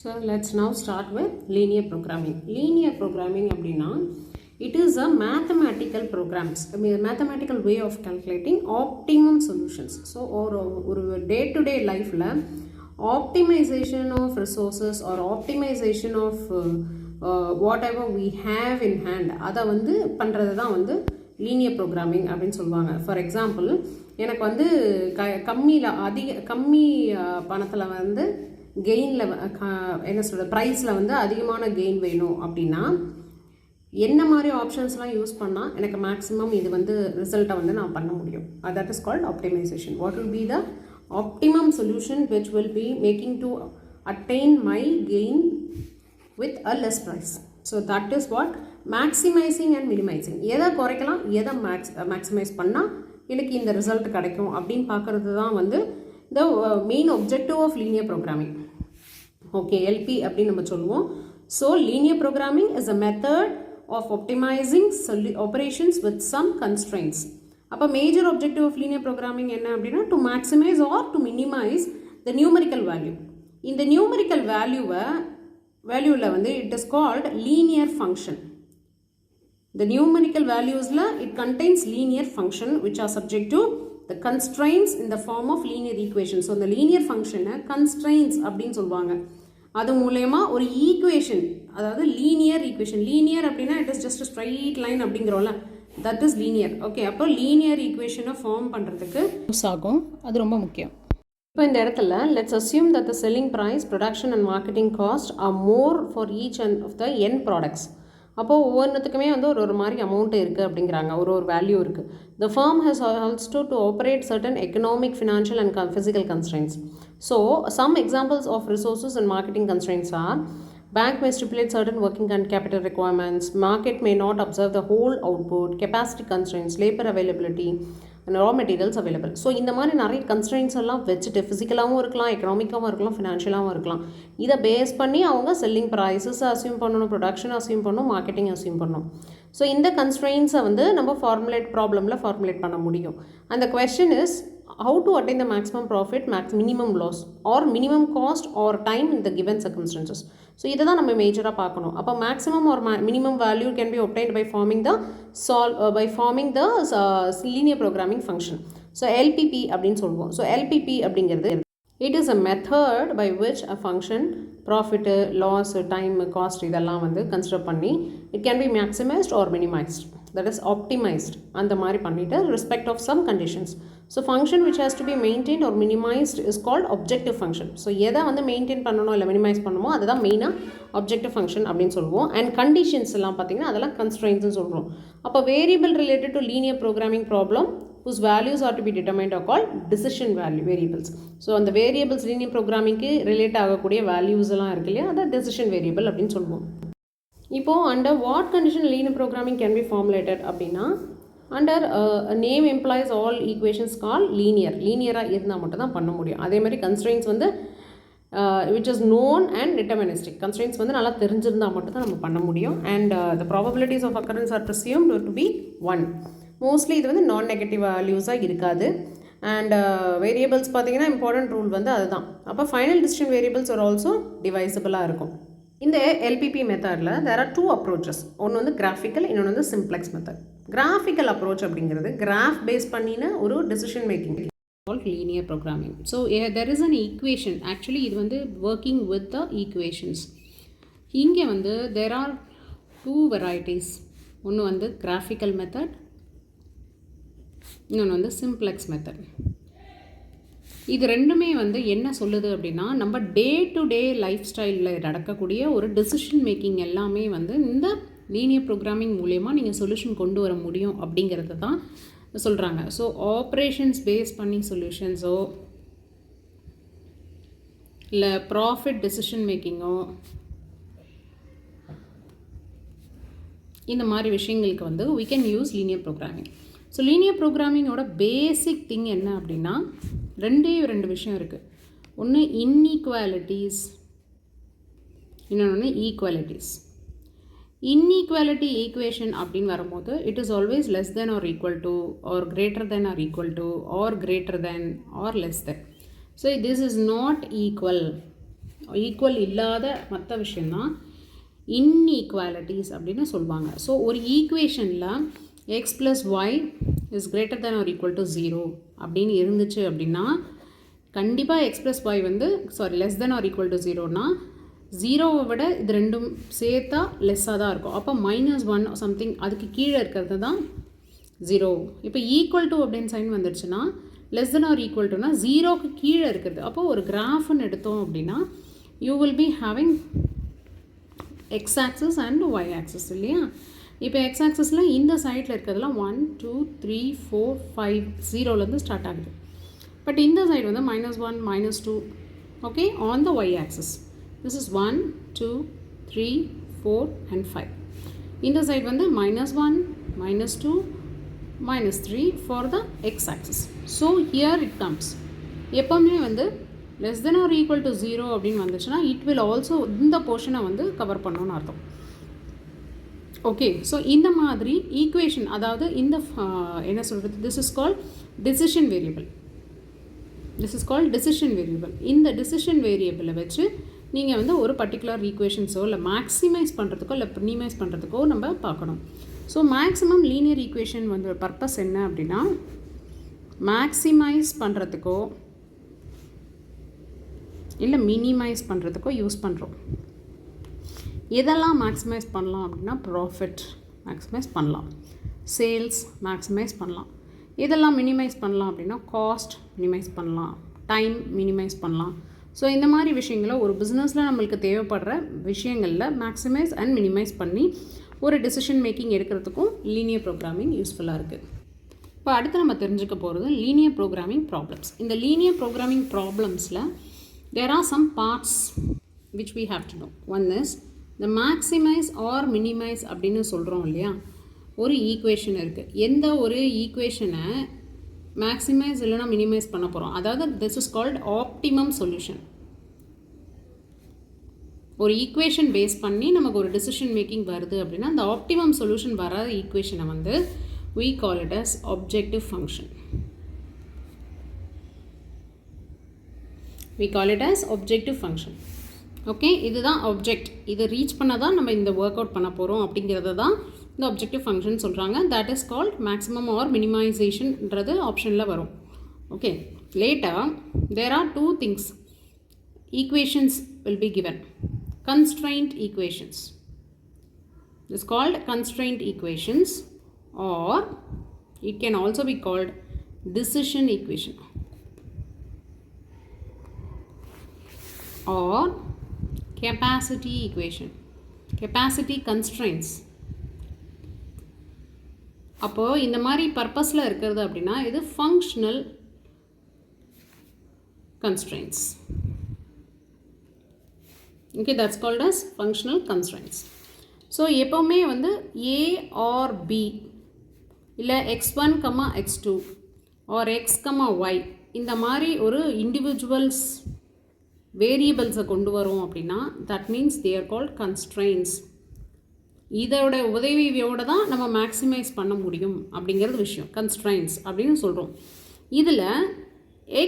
So let's now start with linear programming. Linear programming அப்படின்னா it is a mathematical programs, mathematical way of calculating optimum solutions. So ஒரு day-to-day lifeல optimization of resources or optimization of whatever we have in hand, அதை வந்து பண்ணுறது தான் வந்து linear programming அப்படின்னு சொல்லுவாங்க. For example, எனக்கு வந்து கம்மி பணத்தில் வந்து கெயினில் என்ன சொல்கிறது ப்ரைஸில் வந்து அதிகமான கெயின் வேணும் அப்படின்னா என்ன மாதிரி ஆப்ஷன்ஸ்லாம் யூஸ் பண்ணால் எனக்கு மேக்ஸிமம் இது வந்து ரிசல்ட்டை வந்து நான் பண்ண முடியும். That is called optimisation. What will be the optimum solution which will be making to attain my gain with a less price. So that is what maximising and minimising. எதை குறைக்கலாம், எதை மேக்ஸிமைஸ் பண்ணால் எனக்கு இந்த ரிசல்ட் கிடைக்கும் அப்படின்னு பார்க்குறது தான் வந்து the main objective of linear programming. Okay, LP அப்படின்னு நம்ம சொல்லுவோம். So linear programming is a method of optimizing operations with some constraints. அப்போ major objective of linear programming என்ன அப்படின்னா to maximize or to minimize the numerical value. இந்த numerical வேல்யூவில் வந்து it is called linear function. The numerical valuesல it contains linear function which are subject to the constraints in the form of linear equation. So the linear function constraints அப்படின்னு சொல்லுவாங்க. அது மூலமா ஒரு equation, அதாவது linear equation. Linear அப்படின்னா it is just straight line அப்படிங்கிறோம்ல, that is linear. Okay, அப்போ linear ஈக்குவேஷனை ஃபார்ம் பண்ணுறதுக்கு யூஸ் ஆகும். அது ரொம்ப முக்கியம். இப்போ இந்த இடத்துல let's assume that the selling price, production and marketing cost are more for each and of the n products. அப்போது ஒவ்வொன்றுத்துக்குமே வந்து ஒரு மாதிரி அமௌண்ட் இருக்குது அப்படிங்கிறாங்க, ஒரு வேல்யூ இருக்குது. த firm has also to operate certain economic, financial and physical constraints. So some examples of resources and marketing constraints are: bank may stipulate certain working and capital requirements, market may not observe the whole output, capacity constraints, labor availability and raw materials available. So இந்த மாதிரி நிறைய constrains எல்லாம் வச்சுட்டு ஃபிசிக்கலாகவும் இருக்கலாம், எக்கனாமிக்காகவும் இருக்கலாம், ஃபினான்ஷியலாகவும் இருக்கலாம். இதை base பண்ணி அவங்க செல்லிங் ப்ரைஸஸ் அஸ்யூம் பண்ணணும், ப்ரொடக்ஷன் அஸ்யூம் பண்ணணும், மார்க்கெட்டிங் அஸ்யூம் பண்ணணும். ஸோ இந்த கன்ஸ்ட்ரெயின்ஸை வந்து நம்ம ப்ராப்ளமில் ஃபார்முலேட் பண்ண முடியும். அந்த question is how to attain the maximum profit, minimum loss or minimum cost or time in the given circumstances. So இதை தான் நம்ம மேஜராக பார்க்கணும். அப்போ maximum or minimum value can be obtained by forming the linear programming function. So LPP அப்படின்னு சொல்லுவோம். So LPP அப்படிங்கிறது it is a method by which a function profit, loss, time, cost இதெல்லாம் வந்து கன்சிடர் பண்ணி it can be maximized or minimized, that is optimized அந்த மாதிரி பண்ணிட்டு respect of some conditions. So function which has to be maintained or minimized is called objective function. So எதை வந்து maintain பண்ணணும் இல்லை மினிமைஸ் பண்ணணுமோ அதுதான் மெயினாக objective function அப்படின்னு சொல்லுவோம். அண்ட் கண்டிஷன்ஸ் எல்லாம் பார்த்தீங்கன்னா அதெல்லாம் கன்ஸ்ட்ரெயின்ஸ்னு சொல்கிறோம். அப்போ variable related to linear programming problem whose values are to be determined are called decision variables. So அந்த வேரியபிள்ஸ் லீனியர் ப்ரோக்ராமிங்க்கு ரிலேட் ஆகக்கூடிய வேல்யூஸ் எல்லாம் இருக்கு இல்லையா, அதை டெசிஷன் வேரியபிள் அப்படின்னு சொல்லுவோம். இப்போது under what condition linear programming can be formulated அப்படின்னா, under name employs all equations call லீனியராக இருந்தால் மட்டும் தான் பண்ண முடியும். அதே மாதிரி கன்ஸ்ட்ரெயின்ஸ் வந்து which is known and deterministic. Constraints வந்து நல்லா தெரிஞ்சிருந்தால் மட்டும் தான் நம்ம பண்ண முடியும். And the probabilities of occurrence are presumed to be 1. Mostly இது வந்து நான் நெகட்டிவ் வேல்யூஸாக இருக்காது. அண்ட் வேரியபிள்ஸ் பார்த்தீங்கன்னா இம்பார்ட்டன்ட் ரூல் வந்து அதுதான். அப்போ final decision variables are also டிவைசபிளாக இருக்கும். இந்த எல்பிபி மெத்தடில் தேர் ஆர் 2 அப்ரோச்சஸ். ஒன்று வந்து கிராஃபிக்கல், இன்னொன்று வந்து சிம்ப்ளெக்ஸ் மெத்தட். கிராஃபிக்கல் அப்ரோச் அப்படிங்கிறது கிராஃப் பேஸ் பண்ணின ஒரு decision making called linear programming. So there is an equation. Actually இது வந்து working with the equations. இங்கே வந்து there are 2 varieties. ஒன்று வந்து graphical method, இன்னொன்று வந்து சிம்ப்ளெக்ஸ் மெத்தட். இது ரெண்டுமே வந்து என்ன சொல்லுது அப்படின்னா, நம்ம டே டு டே லைஃப் ஸ்டைலில் நடக்கக்கூடிய ஒரு டெசிஷன் மேக்கிங் எல்லாமே வந்து இந்த லீனியர் ப்ரோக்ராமிங் மூலயமா நீங்கள் சொல்யூஷன் கொண்டு வர முடியும் அப்படிங்கிறது தான் சொல்கிறாங்க. ஸோ ஆப்ரேஷன்ஸ் பேஸ் பண்ணி சொல்யூஷன்ஸோ இல்லை ப்ராஃபிட் டெசிஷன் மேக்கிங்கோ இந்த மாதிரி விஷயங்களுக்கு வந்து we can use linear programming. So linear ப்ரோக்ராமிங்கோட பேசிக் திங் என்ன அப்படின்னா, ரெண்டு விஷயம் இருக்குது. ஒன்று இன்ஈக்வாலிட்டிஸ், இன்னொன்று ஈக்குவாலிட்டிஸ். இன்ஈக்வாலிட்டி ஈக்குவேஷன் அப்படின்னு வரும்போது it is always less than or equal to or greater than or equal to or greater than or less than. So this is not equal equal இல்லாத மற்ற விஷயந்தான் இன்இக்வாலிட்டிஸ் அப்படின்னு சொல்லுவாங்க. ஸோ ஒரு ஈக்குவேஷனில் x plus y is greater than or equal to 0 அப்படின்னு இருந்துச்சு அப்படின்னா கண்டிப்பாக எக்ஸ் ப்ளஸ் ஒய் வந்து less than or equal to 0னா 0வை விட இது ரெண்டும் சேர்த்தா லெஸ்ஸாக தான் இருக்கும். அப்போ -1 சம்திங் அதுக்கு கீழே இருக்கிறது தான் 0. இப்போ ஈக்குவல் டு அப்படின்னு சைன் வந்துடுச்சுன்னா லெஸ் தென் ஆர் ஈக்குவல் டுனா 0க்கு கீழே இருக்கிறது. அப்போது ஒரு கிராஃப்னு எடுத்தோம் அப்படின்னா you will be having X axis and Y axis இல்லையா. இப்போ எக்ஸ் ஆக்சஸில் இந்த சைடில் இருக்கிறதுலாம் 1 2 3 4 5 0லேருந்து ஸ்டார்ட் ஆகுது. பட் இந்த சைடு வந்து -1 -2 okay on the Y axis. This is 1 2 3 4 and 5. இந்த சைடு வந்து -1 -2 -3 for the x-axis. So here it comes. எப்போவுமே வந்து less than or equal to 0 அப்படின்னு வந்துச்சுன்னா it will also இந்த போர்ஷனை வந்து கவர் பண்ணணும்னு அர்த்தம். ஓகே, ஸோ இந்த மாதிரி ஈக்குவேஷன் அதாவது இந்த என்ன சொல்கிறது, this is called decision variable. This is called decision variable. இந்த decision variable வச்சு நீங்கள் வந்து ஒரு பர்டிகுலர் ஈக்குவேஷன்ஸோ இல்லை மேக்ஸிமைஸ் பண்ணுறதுக்கோ இல்லை மினிமைஸ் பண்ணுறதுக்கோ நம்ம பார்க்கணும். ஸோ மேக்ஸிமம் லீனியர் ஈக்குவேஷன் வந்து பர்பஸ் என்ன அப்படின்னா மேக்ஸிமைஸ் பண்ணுறதுக்கோ இல்லை மினிமைஸ் பண்ணுறதுக்கோ யூஸ் பண்ணுறோம். எதெல்லாம் மேக்ஸிமைஸ் பண்ணலாம் அப்படின்னா ப்ராஃபிட் மேக்ஸிமைஸ் பண்ணலாம், சேல்ஸ் மேக்ஸிமைஸ் பண்ணலாம். இதெல்லாம் மினிமைஸ் பண்ணலாம் அப்படின்னா காஸ்ட் மினிமைஸ் பண்ணலாம், டைம் மினிமைஸ் பண்ணலாம். ஸோ இந்த மாதிரி விஷயங்களை ஒரு பிஸ்னஸில் நம்மளுக்கு தேவைப்படுற விஷயங்களில் மேக்ஸிமைஸ் அண்ட் மினிமைஸ் பண்ணி ஒரு டெசிஷன் மேக்கிங் எடுக்கிறதுக்கும் லீனியர் ப்ரோக்ராமிங் யூஸ்ஃபுல்லாக இருக்குது. இப்போ அடுத்து நம்ம தெரிஞ்சுக்க போகிறது லீனியர் ப்ரோக்ராமிங் ப்ராப்ளம்ஸ். இந்த லீனியர் ப்ரோக்ராமிங் ப்ராப்ளம்ஸில் there are some parts which we have to know. One is இந்த மேக்ஸிமைஸ் ஆர் மினிமைஸ் அப்படின்னு சொல்கிறோம் இல்லையா. ஒரு ஈக்குவேஷன் இருக்குது, எந்த ஒரு ஈக்குவேஷனை மேக்ஸிமைஸ் இல்லைனா மினிமைஸ் பண்ண போகிறோம், அதாவது this is called optimum solution. ஒரு ஈக்குவேஷன் பேஸ் பண்ணி நமக்கு ஒரு டெசிஷன் மேக்கிங் வருது அப்படின்னா அந்த ஆப்டிமம் சொல்யூஷன் வராத ஈக்குவேஷனை வந்து we call it as objective function. We call it as objective function. Okay, இதுதான் ஆப்ஜெக்ட், இதை ரீச் பண்ண தான் நம்ம இந்த ஒர்க் அவுட் பண்ண போகிறோம் அப்படிங்கிறத தான் இந்த ஆப்ஜெக்டிவ் ஃபங்க்ஷன் சொல்கிறாங்க. That is called maximum or மினிமைசேஷன்ன்றது ஆப்ஷனில் வரும். Okay, later there are two things equations will be given. Constraint equations. This is called constraint equations, or it can also be called decision equation or capacity equation. Capacity constraints. அப்போ இந்த மாதிரி பர்பஸில் இருக்கிறது அப்படின்னா இது functional constraints. Okay, that's called as functional constraints. So எப்போவுமே வந்து A or B இல்லை x1, x2 or x, y இந்த மாதிரி ஒரு இண்டிவிஜுவல்ஸ் வேரியபிள்ஸை கொண்டு வரோம் அப்படின்னா that means they are called constraints. இதோட உதவியோடு தான் நம்ம மேக்ஸிமைஸ் பண்ண முடியும் அப்படிங்கிறது விஷயம், constraints அப்படின்னு சொல்கிறோம். இதில்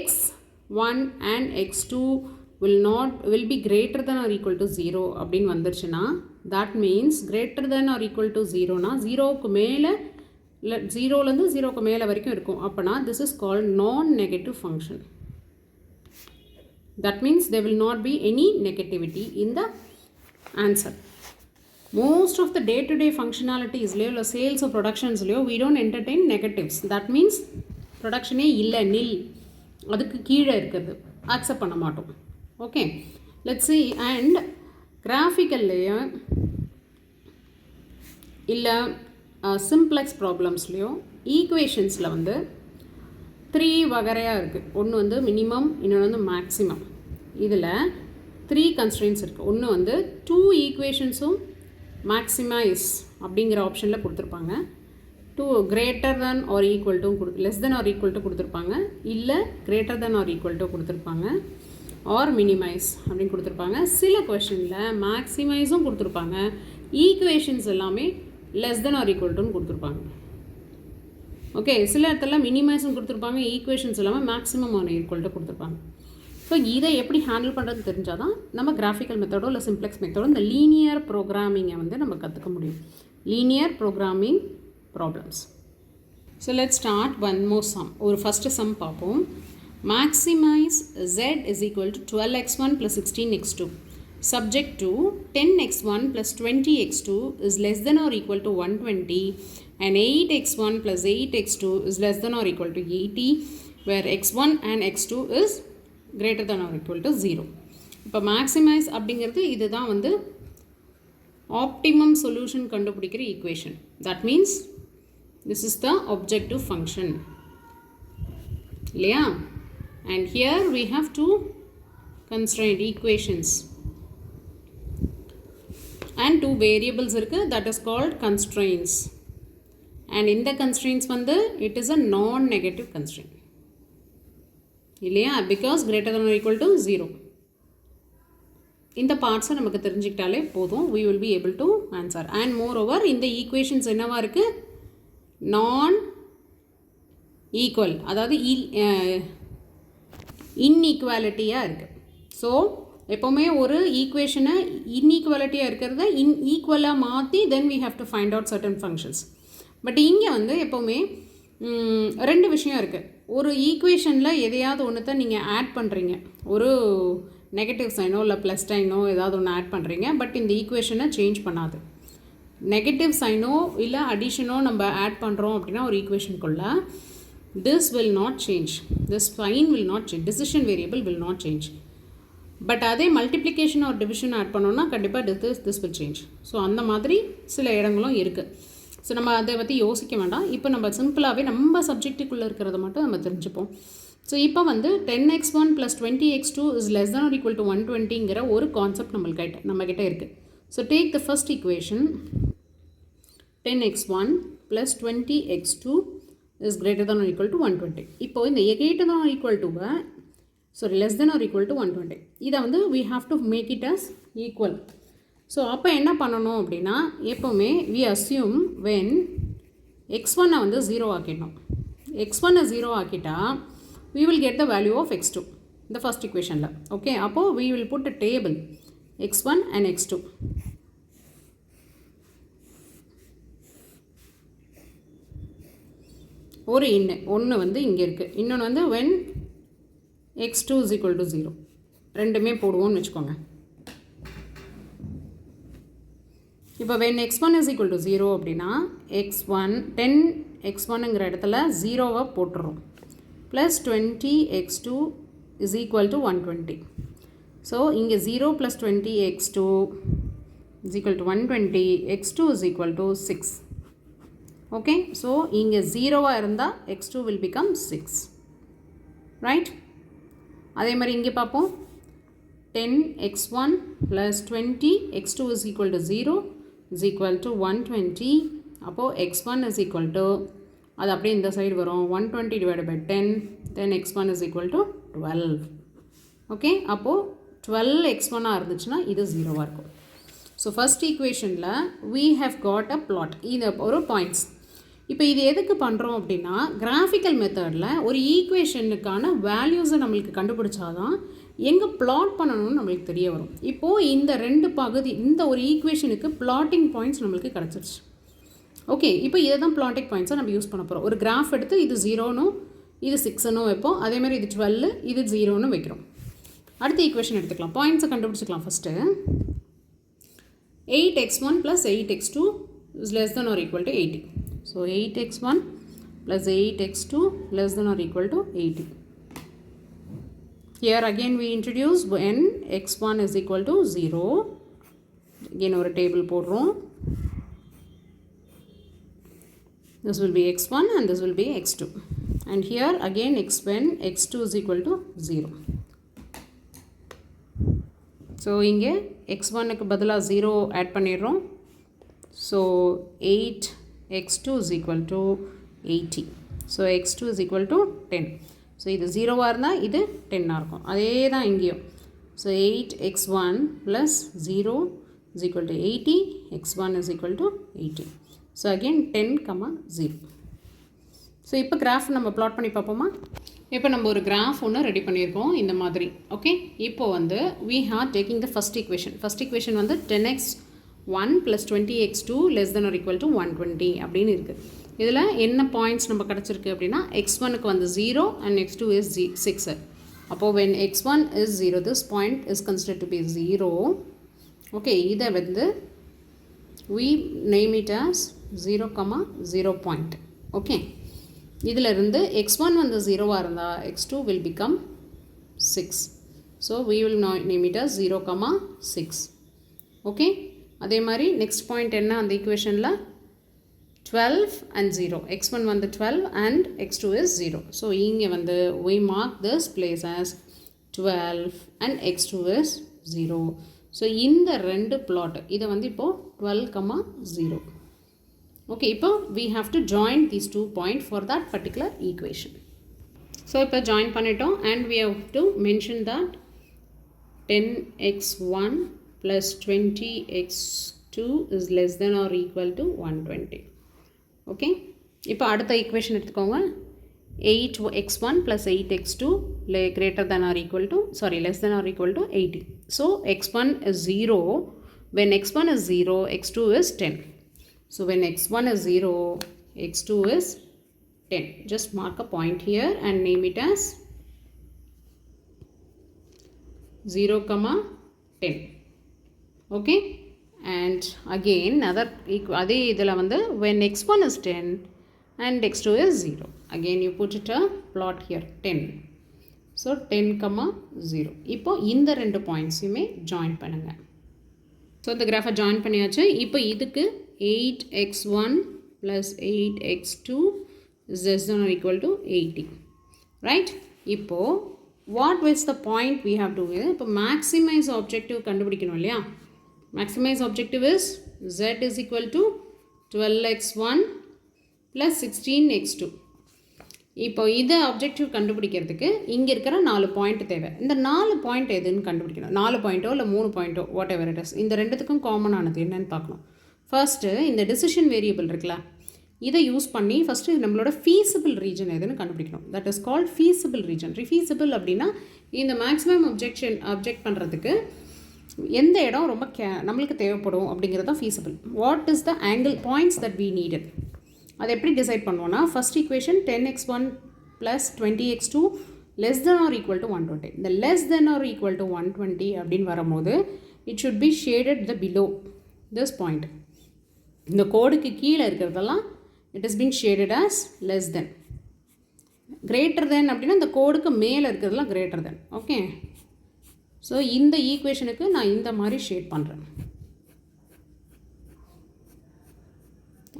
x1 and x2 will be greater than or equal to 0 அப்படின்னு வந்துருச்சுன்னா that means greater than or equal to 0னா 0க்கு மேலே இல்லை 0லேருந்து 0க்கு மேலே வரைக்கும் இருக்கும். அப்போனா this is called non-negative function. That means there will not be any negativity in the answer. Most of the day-to-day functionalities இல்லை sales or productions we don't entertain negatives. That means ப்ரொடக்ஷனே இல்லை, நில், அதுக்கு கீழே இருக்கிறது அக்செப்ட் பண்ண மாட்டோம். Okay, let's see. And கிராஃபிக்கல்லையோ இல்லை simplex ப்ராப்ளம்ஸ்லையோ ஈக்குவேஷன்ஸில் வந்து 3 வகையாக இருக்குது. ஒன்று வந்து மினிமம், இன்னொன்று வந்து மேக்ஸிமம். இதில் 3 கன்ஸ்ட்ரெயின்ஸ் இருக்குது. ஒன்று வந்து 2 ஈக்குவேஷன்ஸும் மேக்ஸிமைஸ் அப்படிங்கிற ஆப்ஷனில் கொடுத்துருப்பாங்க. 2 greater than or equal to less than or equal to கொடுத்துருப்பாங்க, இல்லை greater than or equal to கொடுத்துருப்பாங்க, or minimize அப்படின்னு கொடுத்துருப்பாங்க. சில கொஷனில் மேக்ஸிமைஸும் கொடுத்துருப்பாங்க, ஈக்குவேஷன்ஸ் எல்லாமே less than or equal to கொடுத்துருப்பாங்க. ஓகே, சில இடத்துல மினிமைஸும் கொடுத்துருப்பாங்க, ஈக்குவேஷன்ஸ் எல்லாமே மேக்ஸிமம் ஆர் ஈக்குவல் டு கொடுத்துருப்பாங்க. ஸோ இதை எப்படி ஹேண்டில் பண்ணுறது தெரிஞ்சால் தான் நம்ம கிராஃபிக்கல் மெத்தடோ இல்லை சிம்ப்ளெக்ஸ் மெத்தடோ இந்த லீனியர் ப்ரோக்ராமிங்கை வந்து நம்ம கற்றுக்க முடியும். Linear programming problems. So let's start one more sum. ஒரு ஃபஸ்ட்டு சம் பார்ப்போம். Maximize z is equal to 12x1 plus 16x2 subject to 10x1 plus 20x2 is less than or equal to 120 and 8x1 plus 8x2 is less than or equal to 80 where x1 and x2 is greater than or equal to 0. இப்போ maximize அப்படிங்கிறது இதுதான் வந்து optimum solution கண்டுபிடிக்கிற equation. That means this is the objective function. இல்லையா? And here we have two constraint equations and two variables irukku, that is called constraints. And in the constraints vandu it is a non-negative constraint. இல்லையா? Because greater than or equal to 0. இந்த பார்ட்ஸை நமக்கு தெரிஞ்சுக்கிட்டாலே போதும், we will be able to answer. And moreover இந்த equations என்னவா இருக்கு? non equal, அதாவது இன்ஈக்குவாலிட்டியாக இருக்குது. So எப்போவுமே ஒரு ஈக்குவேஷனை இன்ஈக்குவாலிட்டியாக இருக்கிறத ஈக்குவலாக மாற்றி தென் we have to find out certain functions. But இங்கே வந்து எப்போவுமே ரெண்டு விஷயம் இருக்குது. ஒரு ஈக்குவேஷனில் எதையாவது ஒன்று நீங்கள் ஆட் பண்ணுறீங்க, ஒரு நெகட்டிவ் சைனோ இல்லை ப்ளஸ் சைனோ ஏதாவது ஒன்று ஆட் பண்ணுறீங்க, பட் இந்த ஈக்குவேஷனை சேஞ்ச் பண்ணாது. நெகட்டிவ் சைனோ இல்லை அடிஷனோ நம்ம ஆட் பண்ணுறோம் அப்படின்னா ஒரு ஈக்குவேஷனுக்குள்ளே this will not change, this sign will not change, decision variable will not change. But அதே மல்டிப்ளிகேஷன் ஆர் டிவிஷன் ஆட் பண்ணோன்னா கண்டிப்பாக this will change. ஸோ அந்த மாதிரி சில இடங்களும் இருக்குது. ஸோ நம்ம அதை பற்றி யோசிக்க வேண்டாம். இப்போ நம்ம சிம்பிளாகவே நம்ம சப்ஜெக்ட்டுக்குள்ளே இருக்கிறத மட்டும் நம்ம தெரிஞ்சுப்போம். ஸோ இப்போ வந்து 10x1 plus 20x2 is less than or equal to 120ங்கிற ஒரு கான்செப்ட் நம்மக்கிட்ட இருக்குது. So take the first equation 10x1 plus 20x2 is greater than or equal to 120. இப்போ இந்த greater than or equal to less than or equal to 120 இதை வந்து we have to make it as equal. So அப்போ என்ன பண்ணணும் அப்படின்னா எப்போவுமே we assume when x1 வந்து 0 ஆக்கிட்டோம், x1 0 ஆக்கிட்டா we will get the value of x2 இந்த ஃபர்ஸ்ட் equationல. ஓகே, அப்போது we will put a table x1 and x2. ஒரு ஒன்று வந்து இங்கே இருக்குது, இன்னொன்று வந்து when x2 is equal to 0 ரெண்டுமே போடுவோம்னு வச்சுக்கோங்க. இப்போ when x1 is equal to 0 அப்படின்னா x1 10x1ங்கிற இடத்துல 0வை போட்டுறோம் plus 20x2 is equal to 120. So இங்கே 0 + 20x2 is equal to 120, x2 is equal to 6. Okay, so இங்கே 0வாக இருந்தால் x2 will become 6, ரைட்? அதே மாதிரி இங்கே பார்ப்போம் 10x1 plus 20x2 is equal to 0 is equal to 120. அப்போது x1 is equal to அது அப்படியே இந்த சைடு வரும் 120 divided by 10, then x1 is equal to 12. Okay, அப்போது 12x1 இருந்துச்சுன்னா இது 0வாக இருக்கும். ஸோ ஃபஸ்ட் ஈக்குவேஷனில் we have got a plot, இது ஒரு பாயிண்ட்ஸ். இப்போ இது எதுக்கு பண்ணுறோம் அப்படின்னா கிராஃபிக்கல் மெத்தடில் ஒரு ஈக்குவேஷனுக்கான வேல்யூஸை நம்மளுக்கு கண்டுபிடிச்சாதான் எங்கே பிளாட் பண்ணணும்னு நம்மளுக்கு தெரிய வரும். இப்போது இந்த ரெண்டு பகுதி இந்த ஒரு ஈக்குவேஷனுக்கு பிளாட்டிங் பாயிண்ட்ஸ் நம்மளுக்கு கிடச்சிருச்சு. ஓகே, இப்போ இதை தான் பிளாட்டிங் பாயிண்ட்ஸை நம்ம யூஸ் பண்ண போகிறோம். ஒரு கிராஃப் எடுத்து இது 0னும் இது 6னும் வைப்போம், அதேமாதிரி இது 12 இது 0னு வைக்கிறோம். அடுத்த ஈக்குவேஷன் எடுத்துக்கலாம், பாயிண்ட்ஸை கண்டுபிடிச்சிக்கலாம். First 8x1 plus 8x2 is less than or equal to 80. So 8x1 plus 8x2 less than or equal to 80. Here again we introduce when x1 is equal to 0. Again ஒரு table போடுறோம். This will be x1 and this will be x2. And here again when x2 is equal to 0. So இங்கே x1க்கு பதிலாக 0 add பண்ணிடுறோம். So 8x2 is equal to 80. So x2 is equal to 10. So இது 0வாக இருந்தால் இது 10ஆக இருக்கும். அதே தான் இங்கேயும். So 8x1 plus 0 is equal to 80. x1 is equal to 80. So again 10, 0. So இப்போ கிராஃப் நம்ம plot பண்ணி பார்ப்போமா? இப்போ நம்ம ஒரு கிராஃப் ஒன்று ரெடி பண்ணியிருக்கோம் இந்த மாதிரி. ஓகே, இப்போ வந்து we are taking the first equation. First equation வந்து 10x1 + 20x2 <= 120 அப்படின்னு இருக்குது. இதில் என்ன பாயிண்ட்ஸ் நம்ம கிடச்சிருக்கு அப்படின்னா x1க்கு வந்து 0 and x2 is 6. அப்போது when x1 is 0, this point is considered to be 0. Okay, இதை வந்து we name it as 0, 0 point. Okay, இதில் இருந்து x1 வந்து 0 இருந்தால் x2 will become 6. So we will name it as 0, 6. Okay, அதே மாதிரி நெக்ஸ்ட் பாயிண்ட் என்ன அந்த ஈக்குவேஷனில் 12 and 0. x1 வந்து 12 and x2 is 0. So இங்கே வந்து we mark this place as 12 and x2 is 0. So இந்த ரெண்டு plot இதை வந்து இப்போது 12, 0. Okay, இப்போ we have to join these 2 points for that particular equation. So இப்போ join பண்ணிட்டோம் and we have to mention that 10x1 plus 20x2 is less than or equal to 120. Okay, இப்போ அடுத்த equation எடுத்துக்கோங்க. 8x1 plus 8x2 greater than or equal to, less than or equal to 80. So x1 is 0. When x1 is 0, x2 is 10. So when x1 is 0, x2 is 10. Just mark a point here and name it as 0, 10. Okay, and again அதே இதில் வந்து when x1 is 10 and x2 is 0. Again you put it a plot here 10. So 10, 0. இப்போ இந்த ரெண்டு பாயிண்ட்ஸையுமே join பண்ணுங்கள். So இந்த கிராஃபை join பண்ணியாச்சு. இப்போ இதுக்கு 8x1 plus 8x2 is less than or equal to 80. Right? இப்போது what was the point we have to do? இப்போ maximize objective கண்டுபிடிக்கணும் இல்லையா? Maximize objective is z is equal to 12x1 plus 16x2. இப்போ இதை objective கண்டுபிடிக்கிறதுக்கு இங்கே இருக்கிற 4 point தேவை. இந்த 4 பாயிண்ட் எதுன்னு கண்டுபிடிக்கணும். 4 பாயிண்ட்டோ இல்லை 3 பாயிண்ட்டோ வாட் எவர் இட் இஸ், இந்த ரெண்டுத்துக்கும் காமனானது என்னன்னு பார்க்கணும். ஃபர்ஸ்ட்டு இந்த டெசிஷன் வேரியபிள் இருக்குல்ல, இதை யூஸ் பண்ணி ஃபஸ்ட்டு நம்மளோட ஃபீஸிபிள் ரீஜன் எதுன்னு கண்டுபிடிக்கணும். That is called feasible region. Feasible அப்படின்னா இந்த மேக்ஸிமம் அப்ஜெக்ட் பண்ணுறதுக்கு எந்த இடம் ரொம்ப நம்மளுக்கு தேவைப்படும் அப்படிங்கிறது தான் feasible. What is the angle points that we needed, அதை எப்படி டிசைட் பண்ணுவோன்னா first equation 10x1 plus 20x2 less than or equal to 120. இந்த less than or equal to 120 அப்படின்னு வரும்போது it should be shaded the below this point. இந்த கோடுக்கு கீழே இருக்கிறதெல்லாம் it has been shaded as less than. greater than அப்படின்னா இந்த கோடுக்கு மேலே இருக்கிறதெல்லாம் greater than. ஓகே, ஸோ இந்த ஈக்குவேஷனுக்கு நான் இந்த மாதிரி ஷேட் பண்ணுறேன்.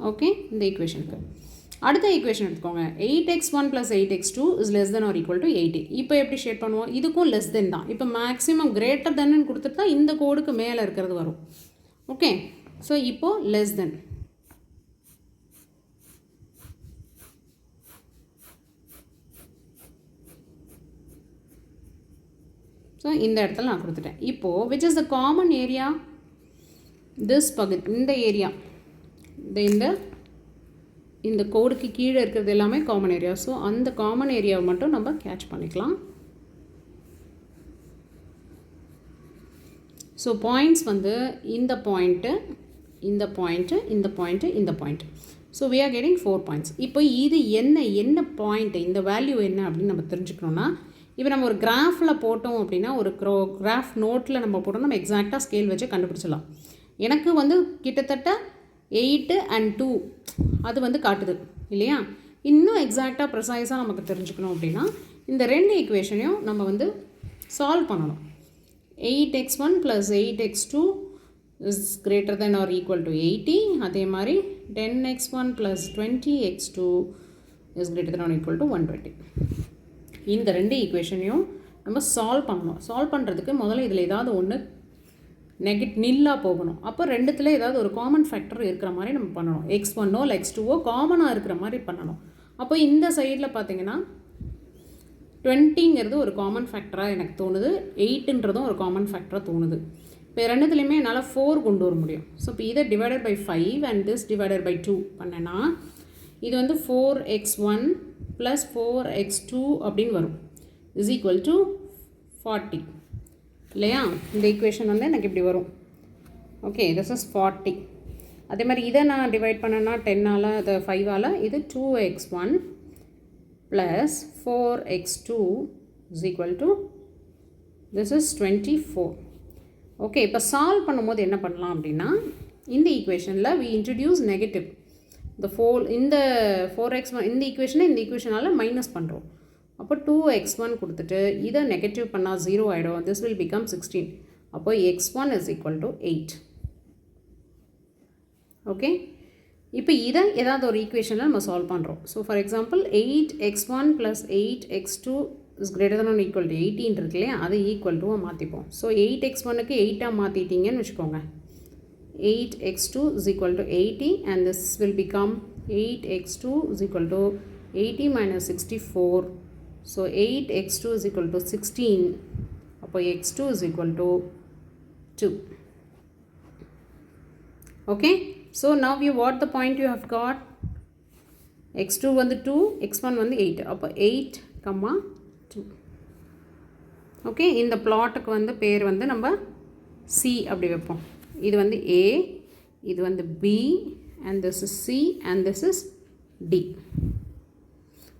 ஓகே, இந்த ஈக்குவேஷனுக்கு அடுத்த ஈக்குவேஷன் எடுத்துக்கோங்க. 8x1 plus 8x2 is less than or equal to 80. இப்போ எப்படி ஷேட் பண்ணுவோம்? இதுக்கும் லெஸ் தென் தான். இப்போ மேக்ஸிமம் கிரேட்டர் தென்னு கொடுத்துட்டா இந்த கோடுக்கு மேலே இருக்கிறது வரும். ஓகே, ஸோ இப்போது லெஸ் தென். ஸோ இந்த இடத்துல நான் கொடுத்துட்டேன். இப்போது which is the common area? This பகுதி, இந்த ஏரியா, இந்த கோடுக்கு கீழே இருக்கிறது எல்லாமே காமன் ஏரியா. ஸோ அந்த காமன் ஏரியாவை மட்டும் நம்ம கேட்ச் பண்ணிக்கலாம். ஸோ பாயிண்ட்ஸ் வந்து இந்த பாயிண்ட்டு, இந்த பாயிண்ட்டு, இந்த பாயிண்ட்டு, இந்த point. So we are getting 4 points. இப்போ இது என்ன பாயிண்ட், இந்த வேல்யூ என்ன அப்படின்னு நம்ம தெரிஞ்சுக்கணுன்னா, இப்போ நம்ம ஒரு கிராஃபில் போட்டோம் அப்படின்னா, ஒரு கிராஃப் நோட்டில் நம்ம போட்டோம், நம்ம எக்ஸாக்டாக ஸ்கேல் வச்சு கண்டுபிடிச்சிடலாம். எனக்கு வந்து கிட்டத்தட்ட 8 and 2 அது வந்து காட்டுது இல்லையா? இன்னும் எக்ஸாக்டாக ப்ரிசைஸாக நமக்கு தெரிஞ்சுக்கணும் அப்படின்னா இந்த ரெண்டு ஈக்குவேஷனையும் நம்ம வந்து சால்வ் பண்ணணும். 8x1 plus 8x2 is greater than or equal to 80. அதே மாதிரி 10x1 plus 20x2 is greater than or equal to 120. இந்த ரெண்டு ஈக்குவேஷனையும் நம்ம சால்வ் பண்ணணும். சால்வ் பண்ணுறதுக்கு முதல்ல இதில் ஏதாவது ஒன்று நில்லாக போகணும். அப்போ ரெண்டுத்தில் ஏதாவது ஒரு காமன் ஃபேக்டர் இருக்கிற மாதிரி நம்ம பண்ணணும். x1ஓ இல்லை x2ஓ காமனாக இருக்கிற மாதிரி பண்ணணும். அப்போ இந்த சைடில் பார்த்தீங்கன்னா 20ங்கிறது ஒரு காமன் ஃபேக்டராக எனக்கு தோணுது, 8ன்றதும் ஒரு காமன் ஃபேக்டராக தோணுது. இப்போ ரெண்டுத்துலேயுமே என்னால் 4 கொண்டு வர முடியும். ஸோ இப்போ இதை divided by 5 and this divided by 2 பண்ணேன்னா இது வந்து 4x1 ப்ளஸ் 4x2 அப்படின்னு வரும் இஸ் ஈக்குவல் டு 40 இல்லையா? இந்த ஈக்குவேஷன் வந்து எனக்கு இப்படி வரும். Okay, this is 40. அதே மாதிரி இதை நான் டிவைட் பண்ணேன்னா 10ஆல் அது 5ஆல் இது 2x1 plus 4x2 is equal to this is 24. Okay, இப்போ சால்வ் பண்ணும்போது என்ன பண்ணலாம் அப்படின்னா இந்த ஈக்குவேஷனில் we introduce நெகட்டிவ் இந்த 4x1 இந்த ஈக்குவேஷனை இந்த ஈக்குவேஷனால் மைனஸ் பண்ணுறோம். அப்போ 2x1 கொடுத்துட்டு இதை நெகட்டிவ் பண்ணால் 0 ஆகிடும். this will become 16. அப்போ x1 is equal to 8. Okay, இப்போ இதை ஏதாவது ஒரு ஈக்குவேஷனில் நம்ம சால்வ் பண்ணுறோம். So for example 8x1 + 8x2 is greater than or equal to 18 இருக்கு இல்லையா, அதை ஈக்குவல் டுவாக மாற்றிப்போம். ஸோ 8x1க்கு 8ஆக மாற்றிட்டீங்கன்னு வச்சுக்கோங்க. 8x2 is equal to 80 and this will become 8x2 is equal to 80 minus 64. So 8x2 is equal to 16. அப்போ x2 is equal to 2. Okay, so now you what the point you have got? x2 வந்து 2, x1 வந்து 8. அப்போ 8, 2. Okay, இந்த பிளாட்டுக்கு வந்து பேர் வந்து நம்ம C அப்படி வைப்போம். இது வந்து A, இது வந்து B, and this is C, and this is D.